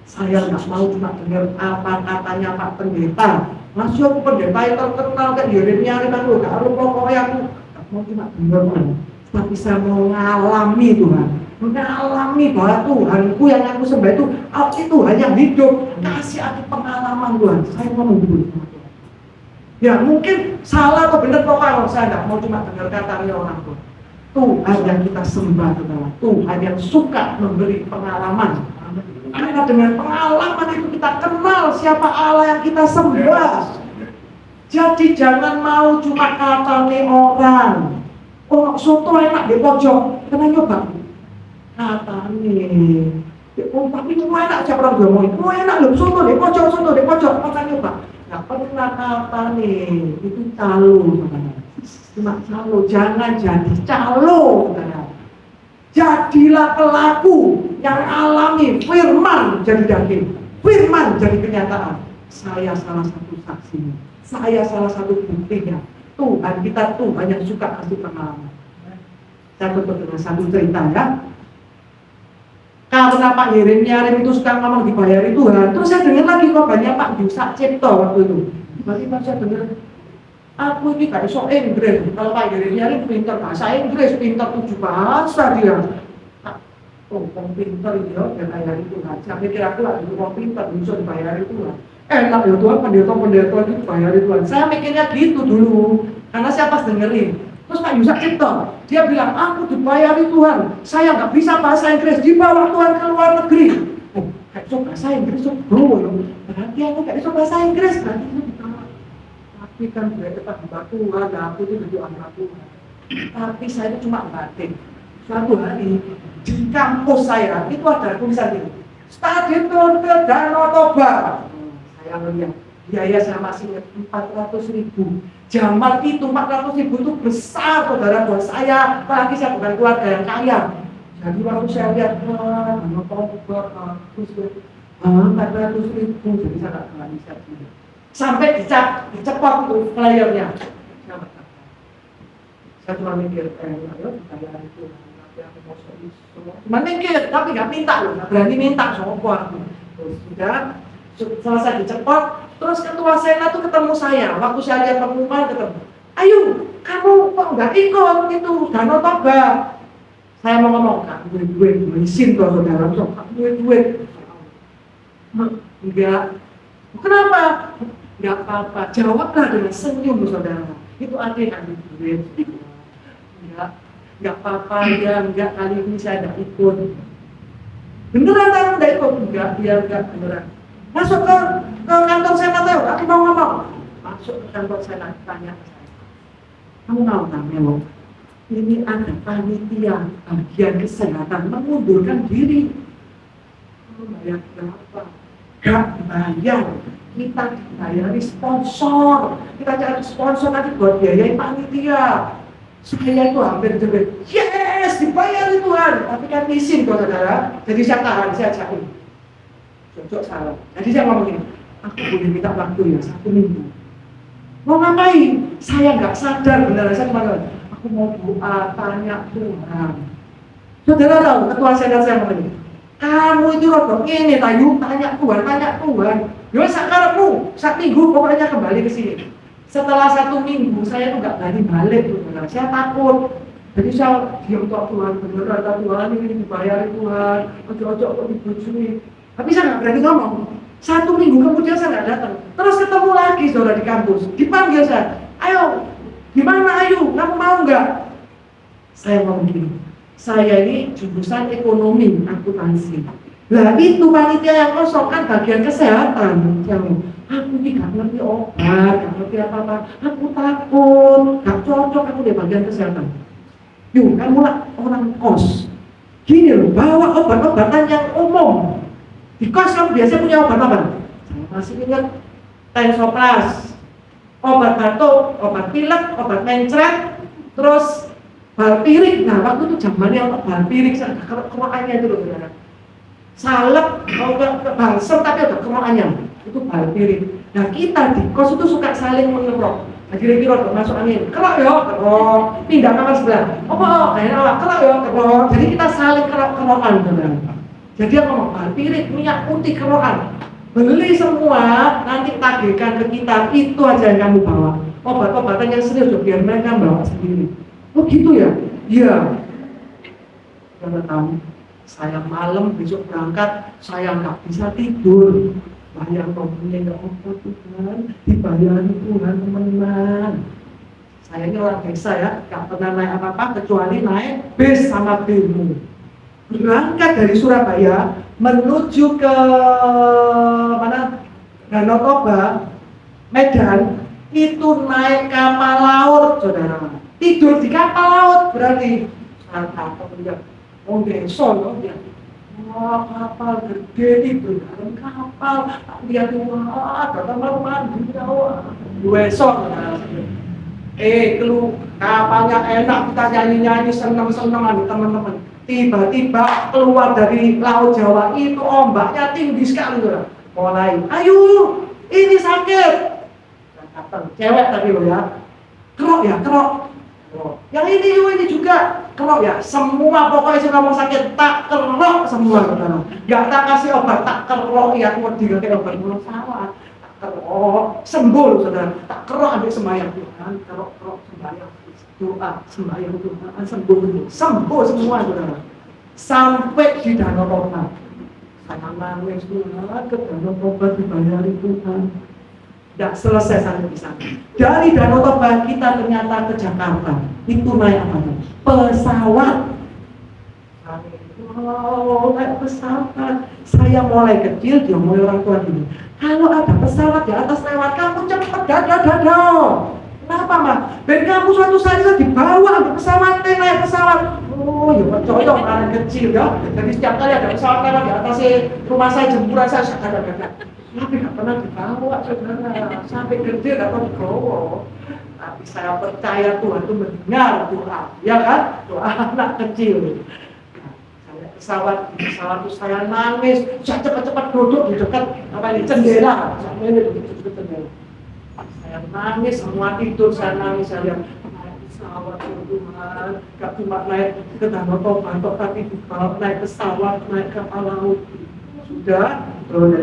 saya nggak mau cuma dengar apa katanya Pak Pendeta. Masih aku pendeta yang terkenal kan Yeremia Rim aku, gak harus pokoknya aku nggak mau cuma dengar Tuhan. Tapi saya mau ngalami Tuhan. Mengalami bahwa Tuhanku yang aku sembah itu Tuhan yang hidup. Kasih aku pengalaman Tuhan. Saya ngomong dulu sama Tuhan. Ya mungkin salah atau benar pokoknya saya nggak mau cuma dengar katanya orang Tuhan. Tuhan yang kita sembah adalah Tuhan yang suka memberi pengalaman. Karena dengan pengalaman itu kita kenal siapa Allah yang kita sembah. Jadi jangan mau cuma katanya orang. Oh soto enak di pojok, kena nyoba. Katanya, oh tapi itu enak siapa orang ngomongin, oh enak loh soto di pojok, kena nyoba. Nggak pernah katanya, itu calo, cuma calo, jangan jadi calo. Jadilah pelaku yang alami firman jadi daging, firman jadi kenyataan. Saya salah satu saksinya, saya salah satu buktinya. Tuhan kita Tuhan yang suka kasih pengalaman. Saya tutup dengan satu cerita ya. Karena Pak Yeremia Rim itu suka ngomong dibayari Tuhan, terus saya dengar lagi kabarnya Pak Yusak Cipto waktu itu. Tiba-tiba saya dengar, aku ini gak iso Inggris. Kalau Pak Yeremia Rim pintar bahasa Inggris, pintar 7 bahasa dia. Oh, pintar dia dibayari Tuhan. Saya pikir aku lah itu pintar bisa dibayari Tuhan. Enak ya Tuhan, pendeta itu dibayari Tuhan. Saya mikirnya gitu dulu, karena saya pas dengerin. Terus Pak Yusak Cipto, dia bilang, aku dibayari Tuhan, saya nggak bisa bahasa Inggris, dibawa Tuhan ke luar negeri. Oh, gak bisa bahasa Inggris, bro, berarti aku gak bisa bahasa Inggris, berarti itu ditolak. Tapi kan dia tetap buka Tuhan, aku itu berdoa sama Tuhan. Tapi saya itu cuma batin. Suatu hari, di kampus saya, itu ada tulisan ini, Stadion ke Danau Toba. Saya melihat, biaya saya masih 400.000. Zaman itu 400.000 itu besar saudara buat saya, apalagi saya bukan keluarga yang kaya. Jadi waktu saya lihat, Danau Toba, 400.000, jadi saya nggak bisa juga. Sampai dicepot itu flyernya. Saya cuma mikir, ayo dibayar itu. Cuma mikir, tapi nggak minta loh, nggak berani minta soal aku. Terus sudah selesai dicepot, terus ketua senat itu ketemu saya. Waktu saya lihat pengumuman ketemu, ayo kamu kok nggak ikut itu Danau Toba? Saya mau ngomong, kak duit izin kok saudara, kak duit. Enggak. Kenapa? Enggak apa-apa. Jawablah dengan senyum saudara. Itu adik duit. Enggak apa-apa ya, enggak kali ini saya enggak ikut. Beneran kamu enggak ikut? Enggak, biar enggak beneran. Masuk ke kantor senat ayo, aku mau ngomong. Masuk ke kantor senat, tanya ke saya. Kamu mau Melo? Ini ada panitia bagian kesehatan mengundurkan diri. Kamu bayar berapa? Enggak bayar. Kita dibayari sponsor. Kita cari sponsor nanti buat biayain panitia. Saya itu hampir jerit, yes, dibayar Tuhan. Tapi kan izin kok saudara. Jadi saya tahan, saya jauh. Cocok salah. Jadi saya ngomong gini, aku boleh minta waktu ya 1 minggu. Mau ngapain? Saya nggak sadar benar. Saya cuma aku mau doa, tanya Tuhan. Saudara tahu, ketua senat saya ngomong gini, kamu itu rodok ini, tayu, tanya Tuhan. Ya sekarangmu, 1 minggu pokoknya kembali ke sini. Setelah 1 minggu, saya tuh nggak berani balik tuh, saya takut. Jadi saya diam tok Tuhan, bener kata Tuhan ini dibayar Tuhan, ojo-ojo kok dibujui. Tapi saya nggak berani ngomong. 1 minggu kemudian saya nggak datang. Terus ketemu lagi saudara di kampus, dipanggil saya, ayo, gimana ayo, kamu mau nggak? Saya ngomong gini, saya ini jurusan ekonomi akuntansi. Lah itu panitia yang kosong kan bagian kesehatan. Aku ini gak ngerti obat, gak ngerti apa-apa. Aku takut, gak cocok aku di bagian kesehatan. Yuk, kamu lah orang kos. Gini loh, bawa obat-obatan yang umum. Di kos kamu biasanya punya obat apa? Saya masih ingat Tensoplas, obat batuk, obat pilek, obat mencret, terus balpirik. Nah, waktu itu zamannya obat balpirik, kerokannya itu loh, saudara. Salep, obat balsem tapi ada kerokannya, itu balpirik. Nah, kita di kos itu suka saling mengerok. Nah, kira-kira masuk angin, kerok ya, kerok, pindah kamar sebelah. Kayaknya awak kerok ya, kerok. Jadi kita saling kerokan, saudara. Jadi yang ngomong balpirik, minyak putih kerokan. Beli semua, nanti tagihkan ke kita, itu aja yang kamu bawa. Obat-obatan yang serius, biar mereka bawa sendiri. Oh gitu ya? Iya. Karena tahu, saya malam besok berangkat, saya nggak bisa tidur. Bayang punya nggak obat Tuhan, dibayari Tuhan teman-teman. Saya ini orang desa ya, nggak pernah naik apa-apa kecuali naik bis sama bemo. Berangkat dari Surabaya menuju ke mana? Danau Toba, Medan, itu naik kapal laut, saudara. Tidur di kapal laut berarti saya takut dia mau desa loh dia. Wah, kapal gede tidur dalam kapal. Dia tuh wah, ada kamar mandi wah. Besok kelu kapalnya enak, kita nyanyi-nyanyi seneng-senengan teman-teman. Tiba-tiba keluar dari Laut Jawa itu ombaknya tinggi sekali loh. Mulai, ayo, ini sakit. Cewek tadi loh ya, kerok. Yang ini juga kerok ya. Semua pokoknya sih ngomong sakit tak kerok semua saudara. Gak tak kasih obat tak kerok ya. Mau diganti obat mulut sawah. Tak kerok sembuh saudara. Tak kerok ambil sembahyang Tuhan. Kerok sembahyang doa sembahyang Tuhan sembuh semua saudara. Sampai di Danau Toba. Saya nangis Tuhan ke Danau Toba dibayari Tuhan. Tidak selesai sampai di sana. Dari Danau Toba kita ternyata ke Jakarta. Itu naik apa? Pesawat. Naik pesawat. Saya mulai kecil, dia mulai orang tua dulu. Kalau ada pesawat di atas lewat, kamu cepat dadah. Kenapa mah? Ben kamu suatu saat itu dibawa ke pesawat, naik pesawat. Oh, ya percaya orang kecil ya. Jadi setiap kali ada pesawat lewat di atas rumah saya, jempuran saya dadah. Tapi nggak pernah dibawa saudara, sampai gede nggak pernah dibawa. Tapi saya percaya Tuhan itu mendengar doa, ya kan? Doa anak kecil. Saya pesawat itu saya nangis, saya cepat-cepat duduk di dekat jendela. Saya nangis, semua tidur, saya nangis, saya lihat pesawat Tuhan, gak cuma naik ke Danau Toba, tapi dibawa naik pesawat, naik kapal laut. Sudah, turun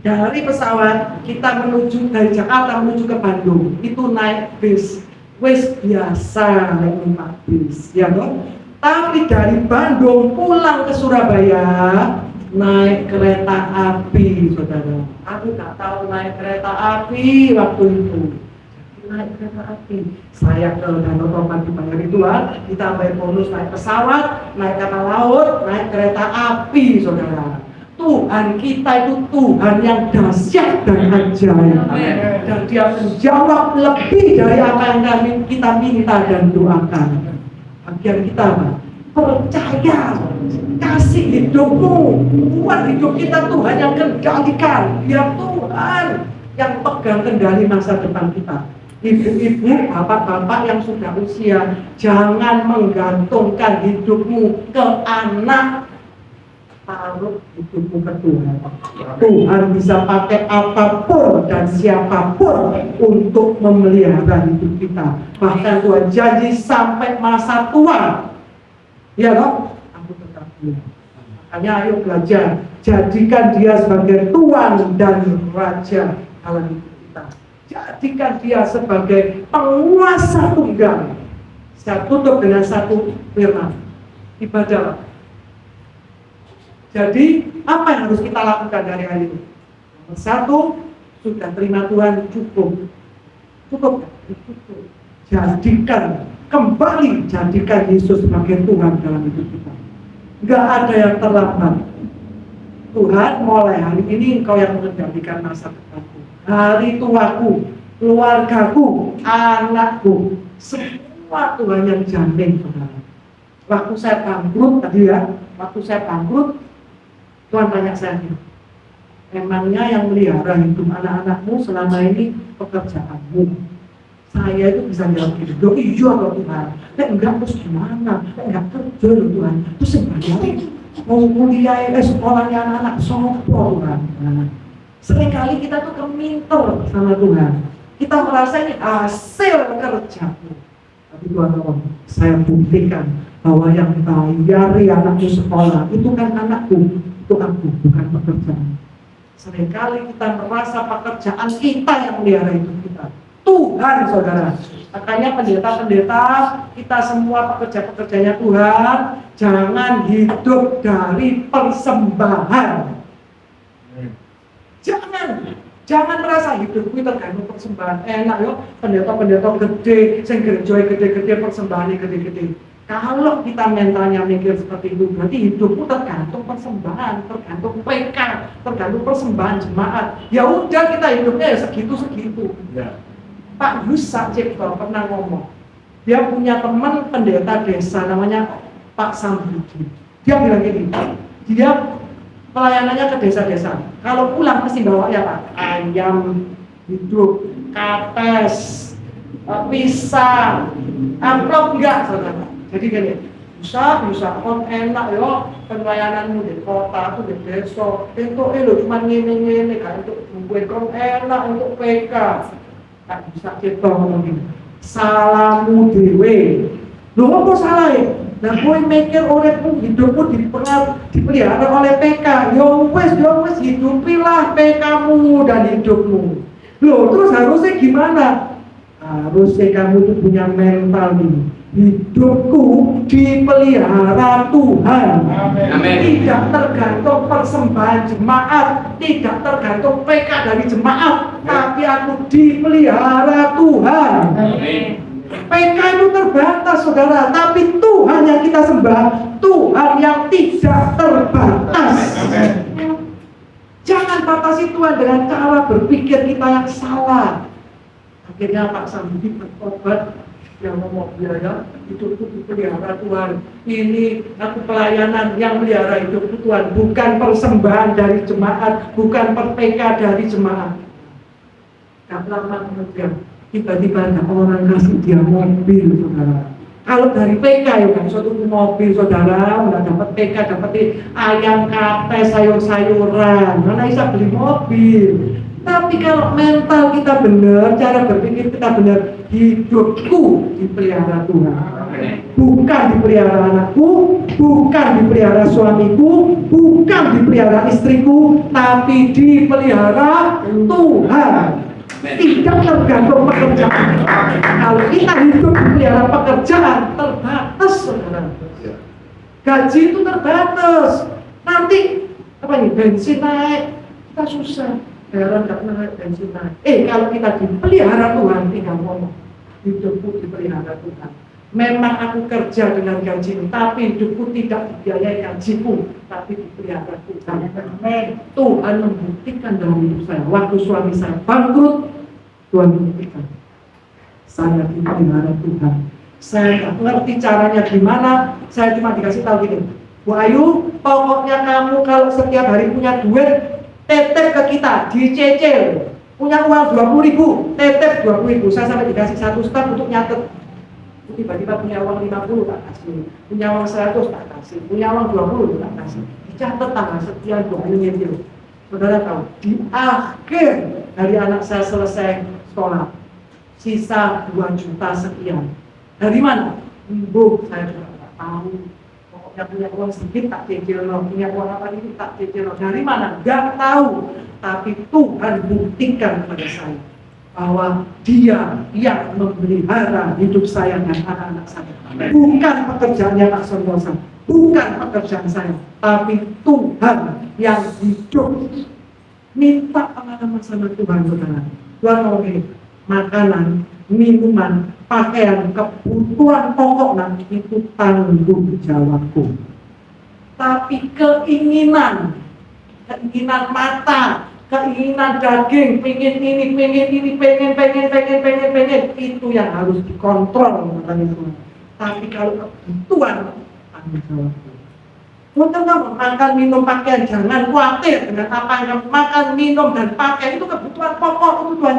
dari pesawat kita menuju dari Jakarta menuju ke Bandung itu naik bis, wis biasa naik bis, ya dong. Tapi dari Bandung pulang ke Surabaya naik kereta api, saudara. Aku nggak tahu naik kereta api waktu itu. Naik kereta api, saya ke Danau Toba dibayari Tuhan, ditambah bonus naik pesawat, naik kapal laut, naik kereta api, saudara. Tuhan kita itu Tuhan yang dahsyat dan ajaib, dan Dia menjawab lebih dari apa yang kita minta dan doakan. Bagian kita apa? Percaya, kasih hidupmu, buat hidup kita Tuhan yang kendalikan, biar Tuhan yang pegang kendali masa depan kita. Ibu-ibu, bapak-bapak yang sudah usia, jangan menggantungkan hidupmu ke anak, taruh hidupmu ke Tuhan. Tuhan bisa pakai apapun dan siapapun untuk memelihara hidup kita. Bahkan Tuhan janji sampai masa tua. Ya loh, aku tetap dia. Makanya ayo belajar, jadikan dia sebagai Tuhan dan Raja dalam hidup kita. Jadikan dia sebagai penguasa tunggal. Saya tutup dengan satu firman. Ibadah. Jadi, apa yang harus kita lakukan dari hari ini? Nomor satu, sudah terima Tuhan, cukup. Cukup. Jadikan Yesus sebagai Tuhan dalam hidup kita. Enggak ada yang terlambat. Tuhan, mulai hari ini Engkau yang mengendalikan masa depanku, hari tuaku, keluargaku, anakku, semua Tuhan yang jamin, saudara. Waktu saya bangkrut tadi ya, Tuhan tanya saya, emangnya yang melihara hidup anak-anakmu selama ini pekerjaanmu? Saya itu bisa jawab gitu, iya loh Tuhan. Enggak, terus gimana? Enggak kerja loh Tuhan. Terus sebenarnya mau kuliah sekolahnya anak-anak sopo Tuhan. Seringkali kita tuh keminter sama Tuhan. Kita merasa ini hasil kerjaku. Tapi Tuhan ngomong, saya buktikan bahwa yang bayari anakku sekolah itu kan anakku, itu aku, bukan pekerjaan. Seringkali kita merasa pekerjaan kita yang melihara hidup kita. Tuhan, saudara. Makanya pendeta-pendeta, kita semua pekerja-pekerjanya Tuhan, jangan hidup dari persembahan. Jangan merasa hidupku tergantung persembahan. Enak yo, pendeta-pendeta gede, sing gereja gede-gede, persembahan gede-gede. Kalau kita mentalnya mikir seperti itu, berarti hidupmu tergantung persembahan, tergantung PK, tergantung persembahan jemaat. Ya udah, kita hidupnya ya segitu-segitu. Ya. Pak Yusak Cipto pernah ngomong, dia punya teman pendeta desa namanya Pak Sambudi. Dia bilang gini, dia pelayanannya ke desa-desa. Kalau pulang mesti bawa ya Pak, ayam hidup, kates, pisang, amplop enggak saudara. Jadi gini, bisa kon enak yo pelayananmu di kota, aku di desa. Itu lo cuma ngene-ngene kan untuk membuat kon enak untuk PK. Tak bisa kita ngomongin salahmu dewe. Lho apa salah ya? Nah kowe mikir uripmu hidupmu dipelihara oleh PK. Yo wis hidupilah PK-mu dan hidupmu. Loh terus harusnya gimana? Harusnya kamu tuh punya mental ini. Hidupku dipelihara Tuhan. Amen. Tidak tergantung persembahan jemaat, tidak tergantung PK dari jemaat, tapi aku dipelihara Tuhan. Amen. PK itu terbatas saudara, tapi Tuhan yang kita sembah, Tuhan yang tidak terbatas. Amen. Jangan batasi Tuhan dengan cara berpikir kita yang salah. Akhirnya Pak Sambudi bertobat. Yang ngomong biaya hidupku dipelihara Tuhan. Ini aku pelayanan yang melihara hidupku Tuhan, bukan persembahan dari jemaat, bukan PK dari jemaat. Gak lama kemudian tiba-tiba ada orang kasih dia mobil saudara. Kalau dari PK ya kan suatu mobil saudara, udah dapat PK, dapat ayam kates, sayur-sayuran, mana bisa beli mobil. Tapi kalau mental kita benar, cara berpikir kita benar, hidupku dipelihara Tuhan. Bukan dipelihara anakku, bukan dipelihara suamiku, bukan dipelihara istriku, tapi dipelihara Tuhan. Tidak tergantung pekerjaan. Kalau kita hidup dipelihara pekerjaan, terbatas saudara. Gaji itu terbatas. Nanti apa nih, bensin naik, kita susah. Heran gak naik bensin naik. Kalau kita dipelihara Tuhan, tinggal ngomong hidupku dipelihara Tuhan. Memang aku kerja dengan gajimu, tapi hidupku tidak dibiayai gajiku, tapi dipelihara Tuhan. Tuhan membuktikan dalam hidup saya. Waktu suami saya bangkrut, Tuhan membuktikan saya dipelihara Tuhan. Saya nggak ngerti caranya gimana, saya cuma dikasih tahu gini, Bu Ayu, pokoknya kamu kalau setiap hari punya duit, tetep ke kita, dicicil. Punya uang 20.000, tetep 20.000. Saya sampai dikasih 1 staf untuk nyatet. Tiba-tiba punya uang 50 tak kasih, punya uang 100 tak kasih, punya uang 20 tak kasih. Dicatat tanggal sekian 2 miliar. Saudara tahu, di akhir dari anak saya selesai sekolah, sisa 2 juta sekian. Dari mana? Ibu saya juga tidak tahu. Pokoknya punya uang sedikit tak cicil, punya uang apa ini tak cicil. Dari mana? Gak tahu. Tapi Tuhan buktikan kepada saya bahwa Dia yang memelihara hidup saya dan anak-anak saya. Bukan pekerjaannya Pak Sondosa, bukan pekerjaan saya, tapi Tuhan yang hidup. Minta pengalaman sama Tuhan, saudara. Tuhan mau gini, makanan, minuman, pakaian, kebutuhan pokok itu tanggung jawabku. Tapi keinginan mata, keinginan daging, pengen itu yang harus dikontrol, katanya Tuhan. Tapi kalau kebutuhan tanggung jawabku. Untuk makan, minum, pakaian, jangan khawatir dengan apa yang makan, minum, dan pakaian itu kebutuhan pokok, itu Tuhan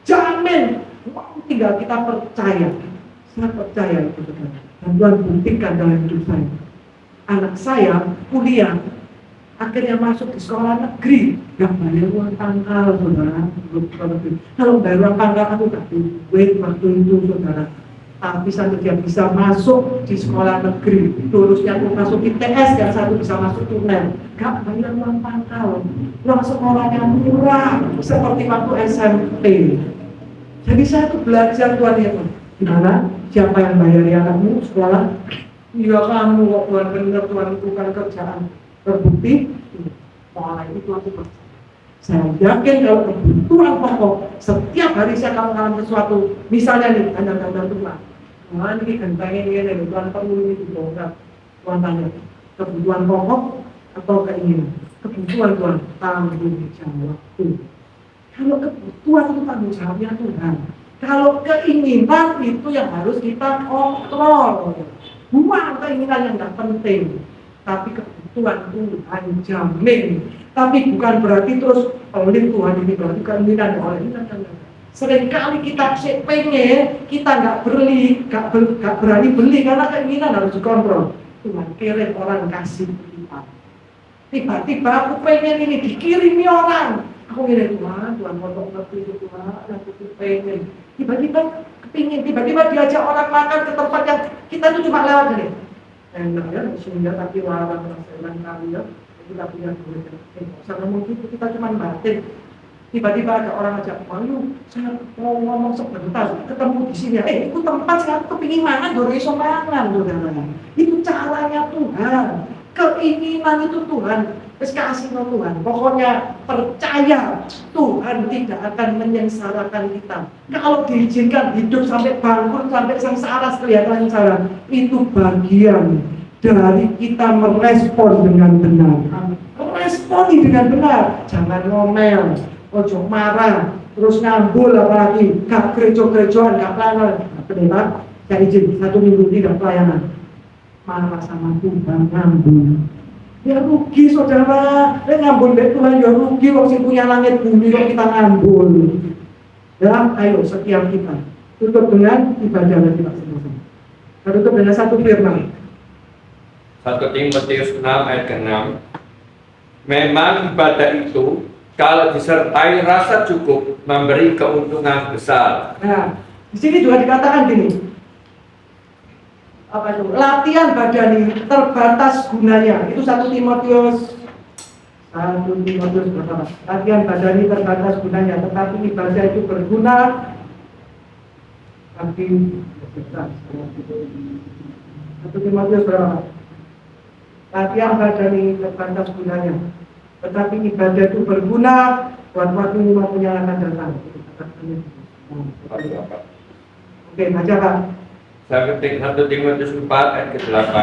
jamin. Tinggal kita percaya. Saya percaya itu, saudara. Dan Tuhan buktikan dalam hidup saya. Anak saya kuliah, akhirnya masuk di sekolah negeri, gak bayar uang pangkal, saudara. Kalau bayar uang pangkal aku gak duit waktu itu, saudara. Tapi satu dia bisa masuk di sekolah negeri, lulusnya aku masuk ITS, yang satu bisa masuk tunnel, gak bayar uang pangkal, uang sekolahnya murah, seperti waktu SMP. Jadi saya tuh belajar Tuhan ya, gimana? Siapa yang bayar anakmu sekolah? Ya kamu kok, Tuhan, benar Tuhan, itu kan kerjaan. Terbukti, mulai itu aku percaya. Saya yakin kalau kebutuhan pokok, setiap hari saya kalau mengalami sesuatu, misalnya nih, tanda-tanda Tuhan, Tuhan ini kan pengen ini, Tuhan perlu ini dibongkar. Tuhan tanya, kebutuhan pokok atau keinginan? Kebutuhan Tuhan, tanggung jawabku. Kalau kebutuhan itu tanggung jawabnya Tuhan. Kalau keinginan itu yang harus kita kontrol. Bukan keinginan yang tidak penting, tapi kebutuhan Tuhan jamin. Tapi bukan berarti terus pelit Tuhan ini berarti keinginan oleh ini. Seringkali kita pengen, kita nggak berani beli karena keinginan harus dikontrol. Tuhan kirim orang kasih kita. Tiba-tiba aku pengen ini dikirimi orang. Aku ngiri Tuhan potong ngerti itu Tuhan, aku pengen. Tiba-tiba kepingin, tiba-tiba diajak orang makan ke tempat yang kita itu cuma lewat gini. Enak ya, sehingga tapi lawan perasaan kali ya, kita punya duit. Sama mungkin kita cuma batin. Tiba-tiba ada orang ajak, ayo saya mau ngomong sebentar, ketemu di sini. Itu tempat saya kepingin makan, dorong iso mangan, saudara. Itu caranya Tuhan. Keinginan itu Tuhan. Kasih Tuhan, pokoknya percaya Tuhan tidak akan menyengsarakan kita. Kalau diizinkan hidup sampai bangkrut, sampai sengsara, kelihatan sengsara, itu bagian dari kita merespon dengan benar. Responi dengan benar, jangan ngomel, ojo marah, terus ngambul apalagi, gak gerejo-gerejoan, gak pelayanan. Pendeta, saya izin 1 minggu tidak pelayanan. Marah sama Tuhan, ngambul. Ya rugi saudara, ngambul dari Tuhan ya rugi, waktu punya langit bumi kok kita ngambul. Ya, ayo setiap kita tutup dengan ibadah lagi Pak Sentosa. Kita tutup dengan satu firman. 1 Timotius 6 ayat ke-6. Memang ibadah itu kalau disertai rasa cukup memberi keuntungan besar. Nah, di sini juga dikatakan gini. Apa itu? Latihan badani terbatas gunanya. Itu 1 Timotius berapa? Latihan badani terbatas gunanya, tetapi ibadah itu berguna bagi 1 Timotius berapa? Latihan badani terbatas gunanya, tetapi ibadah itu berguna buat waktu yang akan datang. Oke, baca Pak. Saya ketik 1 Timotius 4 ayat ke-8.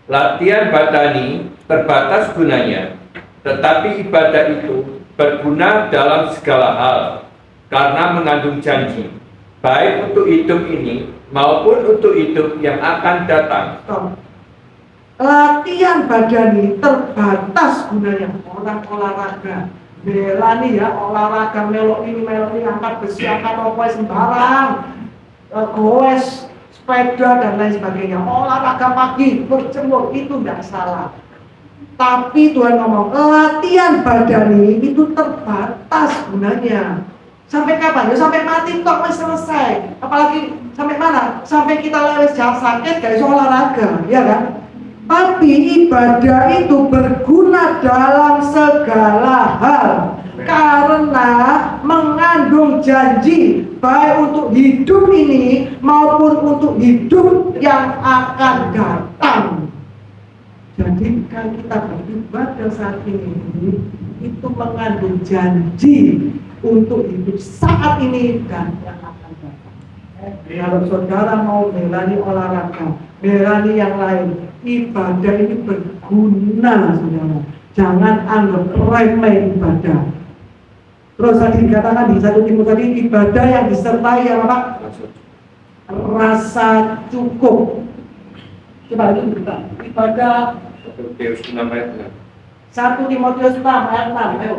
Latihan badani terbatas gunanya, tetapi ibadah itu berguna dalam segala hal, karena mengandung janji, baik untuk hidup ini maupun untuk hidup yang akan datang. Latihan badani terbatas gunanya. Orang olahraga bela nih ya, olahraga melok ini, angkat besi, angkat apa sembarang, goes, sepeda dan lain sebagainya. Olahraga pagi, berjemur, itu tidak salah. Tapi Tuhan ngomong, latihan badani itu terbatas gunanya. Sampai kapan? Ya sampai mati toh selesai. Apalagi sampai mana? Sampai kita lewat jalan sakit gak bisa olahraga, ya kan? Tapi ibadah itu berguna dalam segala hal karena mengandung janji baik untuk hidup ini maupun untuk hidup yang akan datang. Jadi kan kita beribadah saat ini itu mengandung janji untuk hidup saat ini dan yang akan datang. Kalau saudara mau melani olahraga, melani yang lain, ibadah ini berguna, saudara. Jangan anggap remeh ibadah. Terus tadi dikatakan di 1 Timotius tadi, ibadah yang disertai apa? Rasa cukup. Coba itu kita. Ibadah 1 Timotius 6 ayat 6. 1 Timotius 6 ayat 6. Ayo.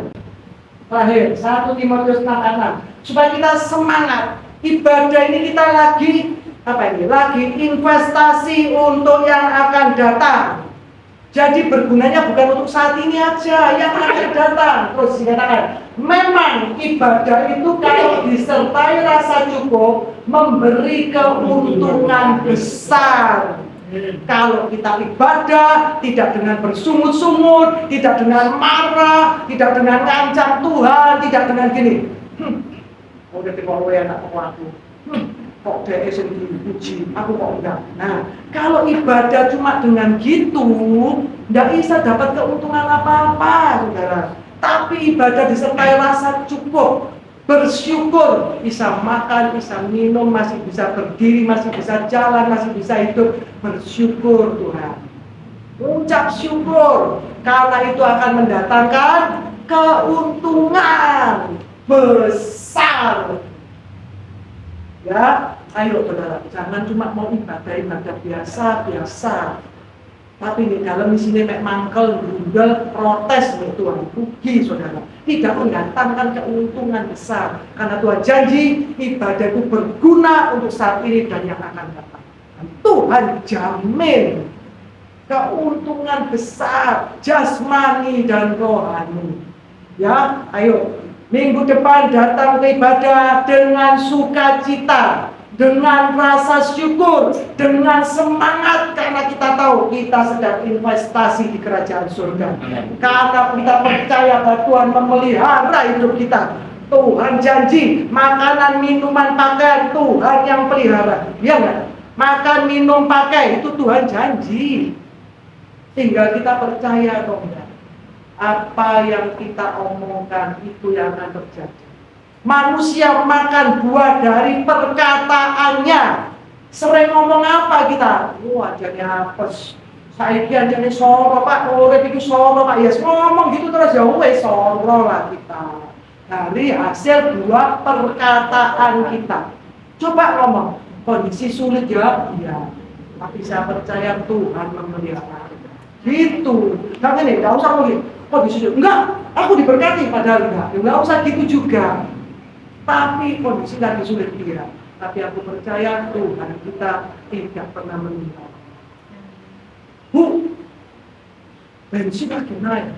Terakhir, 1 Timotius 6 ayat 6. Supaya kita semangat. Ibadah ini kita lagi apa ini? Lagi investasi untuk yang akan datang. Jadi bergunanya bukan untuk saat ini aja, yang akan datang. Terus dikatakan, memang ibadah itu kalau disertai rasa cukup memberi keuntungan besar. Kalau kita ibadah tidak dengan bersungut-sungut, tidak dengan marah, tidak dengan ngancam Tuhan, tidak dengan gini. Udah dikowe anak aku. Kok dia sendiri dipuji, aku kok enggak. Nah, kalau ibadah cuma dengan gitu, enggak bisa dapat keuntungan apa-apa, saudara. Tapi ibadah disertai rasa cukup, bersyukur, bisa makan, bisa minum, masih bisa berdiri, masih bisa jalan, masih bisa hidup, bersyukur Tuhan. Ucap syukur, karena itu akan mendatangkan keuntungan besar. Ya, ayo saudara, jangan cuma mau ibadah biasa. Tapi di dalam sini mek mangkel, gundel, protes nih Tuhan, rugi saudara. Tidak mendatangkan keuntungan besar. Karena Tuhan janji ibadah itu berguna untuk saat ini dan yang akan datang. Dan Tuhan jamin keuntungan besar, jasmani dan rohani. Ya, ayo. Minggu depan datang ke ibadah dengan sukacita, dengan rasa syukur, dengan semangat karena kita tahu kita sedang investasi di kerajaan surga. Karena kita percaya bahwa Tuhan memelihara hidup kita. Tuhan janji makanan, minuman, pakaian Tuhan yang pelihara. Iya enggak? Makan, minum, pakai itu Tuhan janji. Tinggal kita percaya atau enggak. Apa yang kita omongkan itu yang akan terjadi. Manusia makan buah dari perkataannya. Sering ngomong apa kita? Wah, jadi apes. Saiki anjane soro, Pak. Urip iki soro, Pak. Ya ngomong gitu terus ya wis soro lah kita. Dari hasil buah perkataan kita. Coba ngomong, kondisi sulit ya? Iya. Tapi saya percaya Tuhan memelihara. Gitu. Nah ini, enggak usah ngomong. Kondisi enggak, aku diberkati padahal enggak usah gitu juga. Tapi kondisi lagi sulit dia. Tapi aku percaya Tuhan kita tidak pernah meninggal. Bensin lagi naik.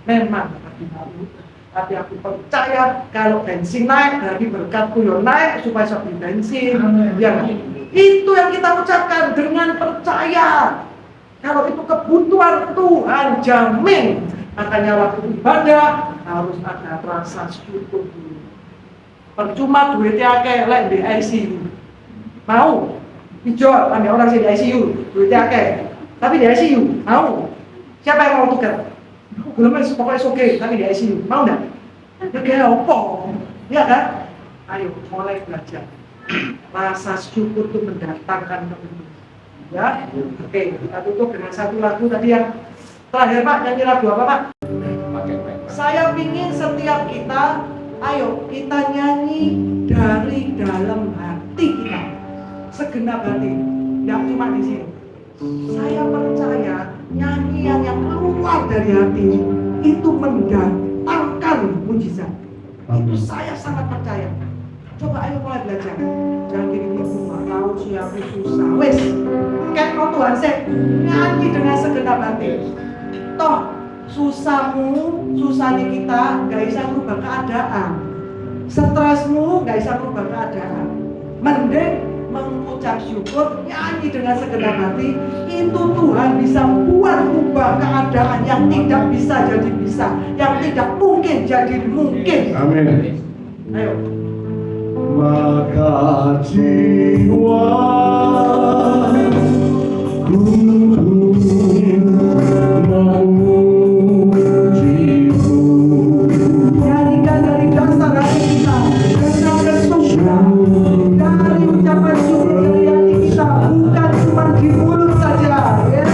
Memang lagi naik. Tapi aku percaya kalau bensin naik, dari berkatku yang naik supaya saya beli bensin. Ya, itu yang kita ucapkan dengan percaya. Kalau itu kebutuhan Tuhan jamin. Makanya waktu ibadah harus ada rasa syukur dulu. Percuma duitnya akeh lek di ICU. Mau dijual ambil orang sih di ICU, duitnya akeh. Tapi di ICU mau. Siapa yang mau tukar? Belum pokoknya oke, tapi di ICU mau enggak? Ya opo. Ya kan? Ayo mulai belajar. Rasa syukur itu mendatangkan keuntungan. Ya, oke, kita tutup dengan satu lagu tadi yang terakhir Pak, nyanyi lagu apa Pak? Saya ingin setiap kita, ayo kita nyanyi dari dalam hati kita, segenap hati, tidak cuma di sini. Saya percaya nyanyian yang keluar dari hati itu mendatangkan melakukan mujizat. Itu saya sangat percaya. Coba ayo mulai belajar. Jangan gini-gini, nggak tahu sih aku susah. Wes, kayak mau Tuhan saya nyanyi dengan segenap hati. Toh susahmu, susahnya kita gak bisa merubah keadaan. Stresmu gak bisa merubah keadaan. Mending mengucap syukur, nyanyi dengan segenap hati. Itu Tuhan bisa buat ubah keadaan yang tidak bisa jadi bisa, yang tidak mungkin jadi mungkin. Amin. Ayo. Maka jiwaku memujimu. Nyanyikan dari dasar hati kita, dengan kesukaan, dari ucapan syukur dari hati kita, bukan cuma di mulut saja. Yes.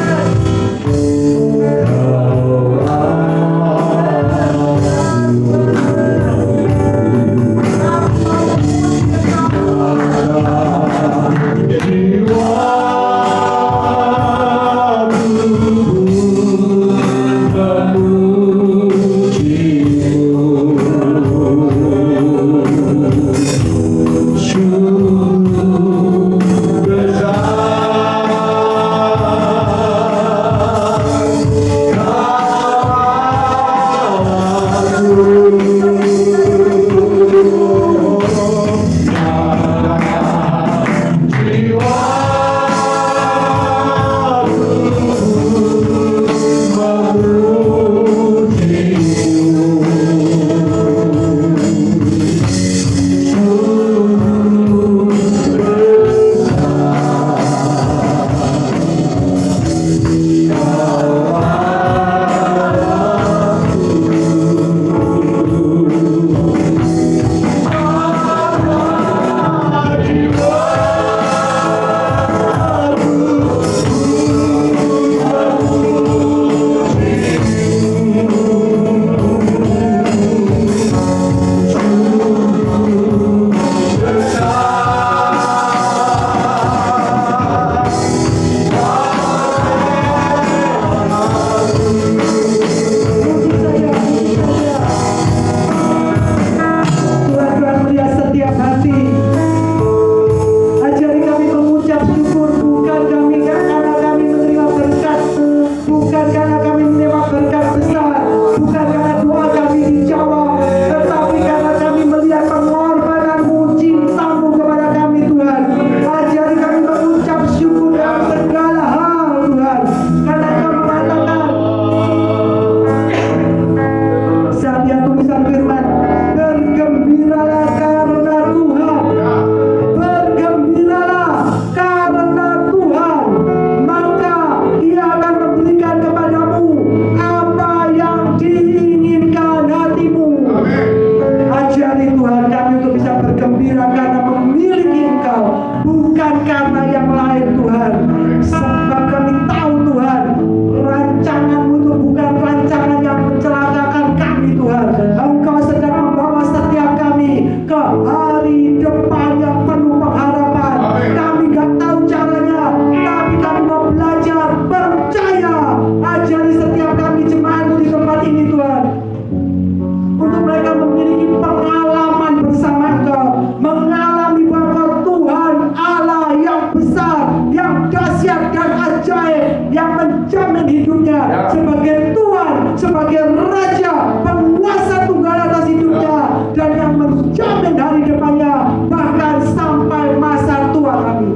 sebagai Tuhan, sebagai Raja, penguasa tunggal atas hidupnya, dan yang menjamin hari depannya, bahkan sampai masa tua kami.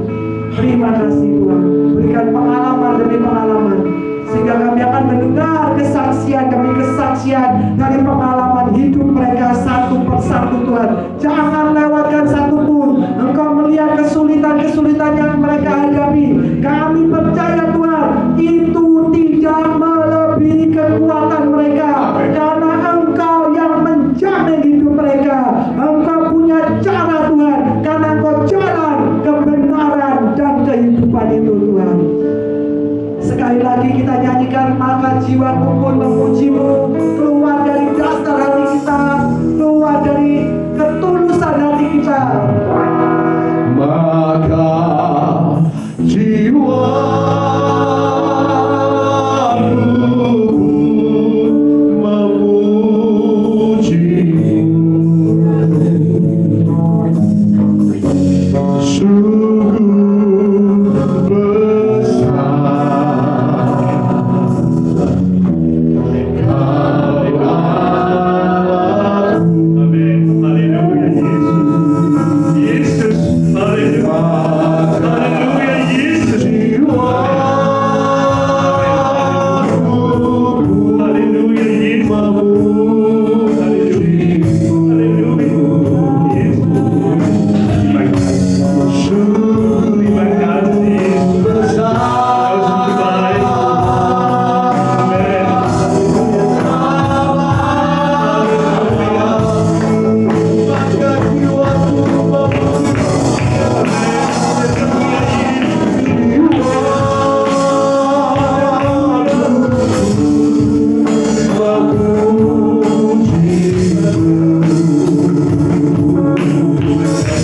Terima kasih Tuhan, berikan pengalaman demi pengalaman, sehingga kami akan mendengar kesaksian demi kesaksian dari pengalaman hidup mereka satu persatu Tuhan. Jangan lewatkan satupun. Engkau melihat kesulitan-kesulitan yang mereka hadapi. Kami percaya Tuhan, itu tidak melebihi kekuatan mereka, karena Engkau yang menjamin hidup mereka. Engkau punya cara Tuhan, karena Engkau jalan kebenaran dan kehidupan itu Tuhan. Sekali lagi kita nyanyikan, maka jiwaku pun memuji-Mu, keluar dari dasar hati kita, keluar dari ketulusan hati kita. Maka jiwaku memuji Tuhan